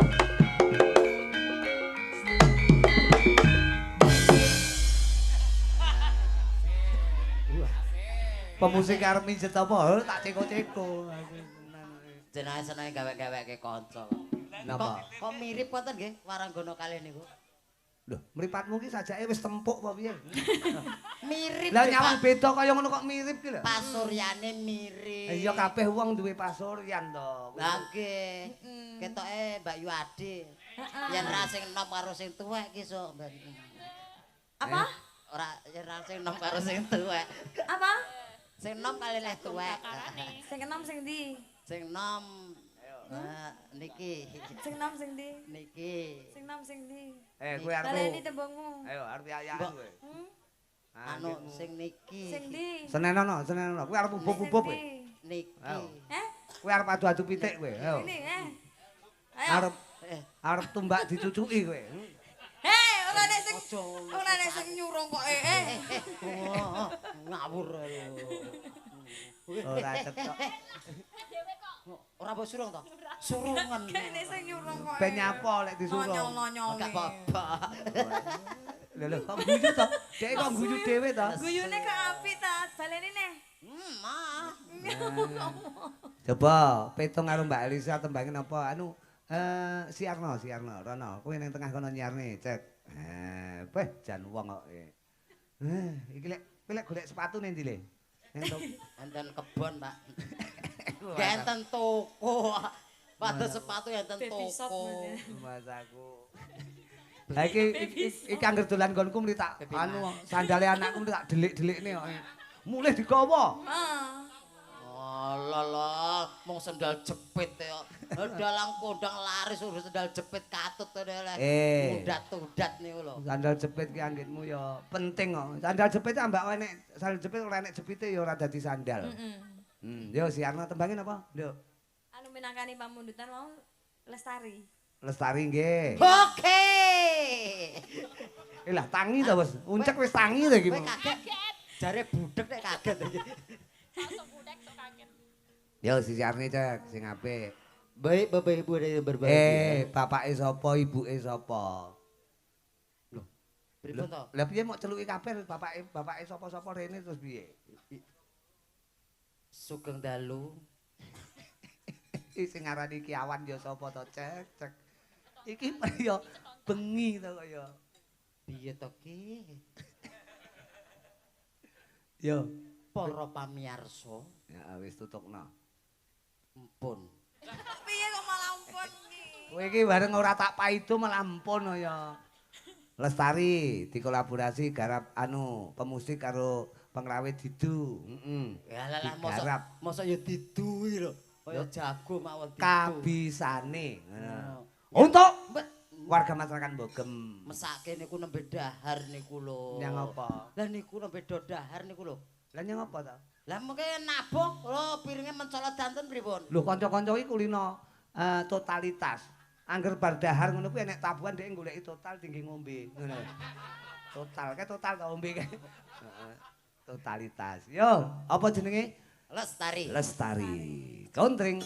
Pemusik arep mijet apa? Tak ceko-ceko. Jenenge senenge gawe-gaweke kanca. Napa? Kok mirip ngoten nggih Waranggono kalih niku? Loh, mripatmu ki sajake wis tempuk apa piye? Mirip. Lah nyawang beda kaya ngono kok mirip ki lho. Pasuryane mirip. Iya kabeh wong duwe pasuryan to. Lah nggih. Ketoke Mbak Yu Ade. Yen ra sing enom karo sing tuwek ki sok ben. Apa? Ora yen ra sing enom karo sing tuwek. Apa? Sing enom kalih leh tuwek. Sing enom sing ndi? Sing enom niki. Sing enom sing ndi? Niki. Sing enom sing ndi? Kowe arep. Baleni tembungmu. Ayo arep ayakan kowe. Anu sing niki. Sing ndi? Senenono. Kowe arep ubub-ubub kowe. Niki. Kowe arep adu-adu pitik kowe. Ayo. Ini Arep tumbak dicucuki kowe. Hei, ora nek sing nyurung kok Ngawur. Ora cocok. Ora mbok surung to? Surungan. Kene sing nyurung kok. Ben nyapa lek disuruh. Nyol-nyol. Gak apa-apa. Lho kok guyu to? Dek kok guyu dhewe to? Guyune kok apik ta? Baleni neh. Mah. Coba petung karo Mbak Elisa tembangin apa anu Siarno, Rono. Kowe ning tengah kono nyiarne, cek. Weh jan wong kok. Iki lek golek sepatu ning ndi le? Enten kebon, Pak. Enten toko. Padha sepatu enten toko. Mas aku. Lah iki angger dolan nggonku mriki tak anu sandale anakku mriki tak delik-delikne kok. Mulih digawa. Alah, mung sendal jepit kok. Dalang kondang laris urus sendal jepit katut to leh. Udat-udat niku lho. Sandal jepit ki anggitmu ya penting kok. Sandal jepit ambak enek sandal jepit ora enek jepite ya ora dadi sandal. Yo Siarno tembangin apa? Nduk. Anu minangkani pamundutan mau Lestari. Lestari nggih. Oke. Lah tangi to, Bos. Uncek wis tangi to iki. Kowe kaget. Jare budek nek kaget iki. Langsung budek sok kaget. Yo si Siarne cek sing apik. Baik Bapak Ibu dari berbahagia. Bapake sapa, ibuke sapa? Lho, pripun to? Lah piye mok celuki kabeh bapake sapa-sapa rene terus piye? Sugeng dalu. Sing ngarani Kiawan ya sapa to, cek. Iki ya bengi to kaya. Piye to ki? Yo, Para pamirsa, ya wis tutukno. empun. Piye kok malah ampun iki? Kowe iki bareng ora tak paido malah ampun ya. Lestari dikolaborasi garap anu pemusik karo pengrawit didu. Ya lah Digarap. mosok ya diduwi lho. Kaya jago mawon didu. Kabisane. Untuk warga masyarakat Bogem. Mesake niku nembe dahar niku lho. Yang apa? Lah niku nembe dahar niku lho. Lah nyang apa to? Lah mungkin nabok lho piringe mencolot danten pripun? Lho kanca-kanca iki kulino totalitas. Angger bar dahar ngono kuwi enek tabuhan dhek goleki total tinggi ngombe ngono. Total to ombe kae. Heeh. Totalitas. Yo, apa jenenge? Lestari. Lestari. Contring.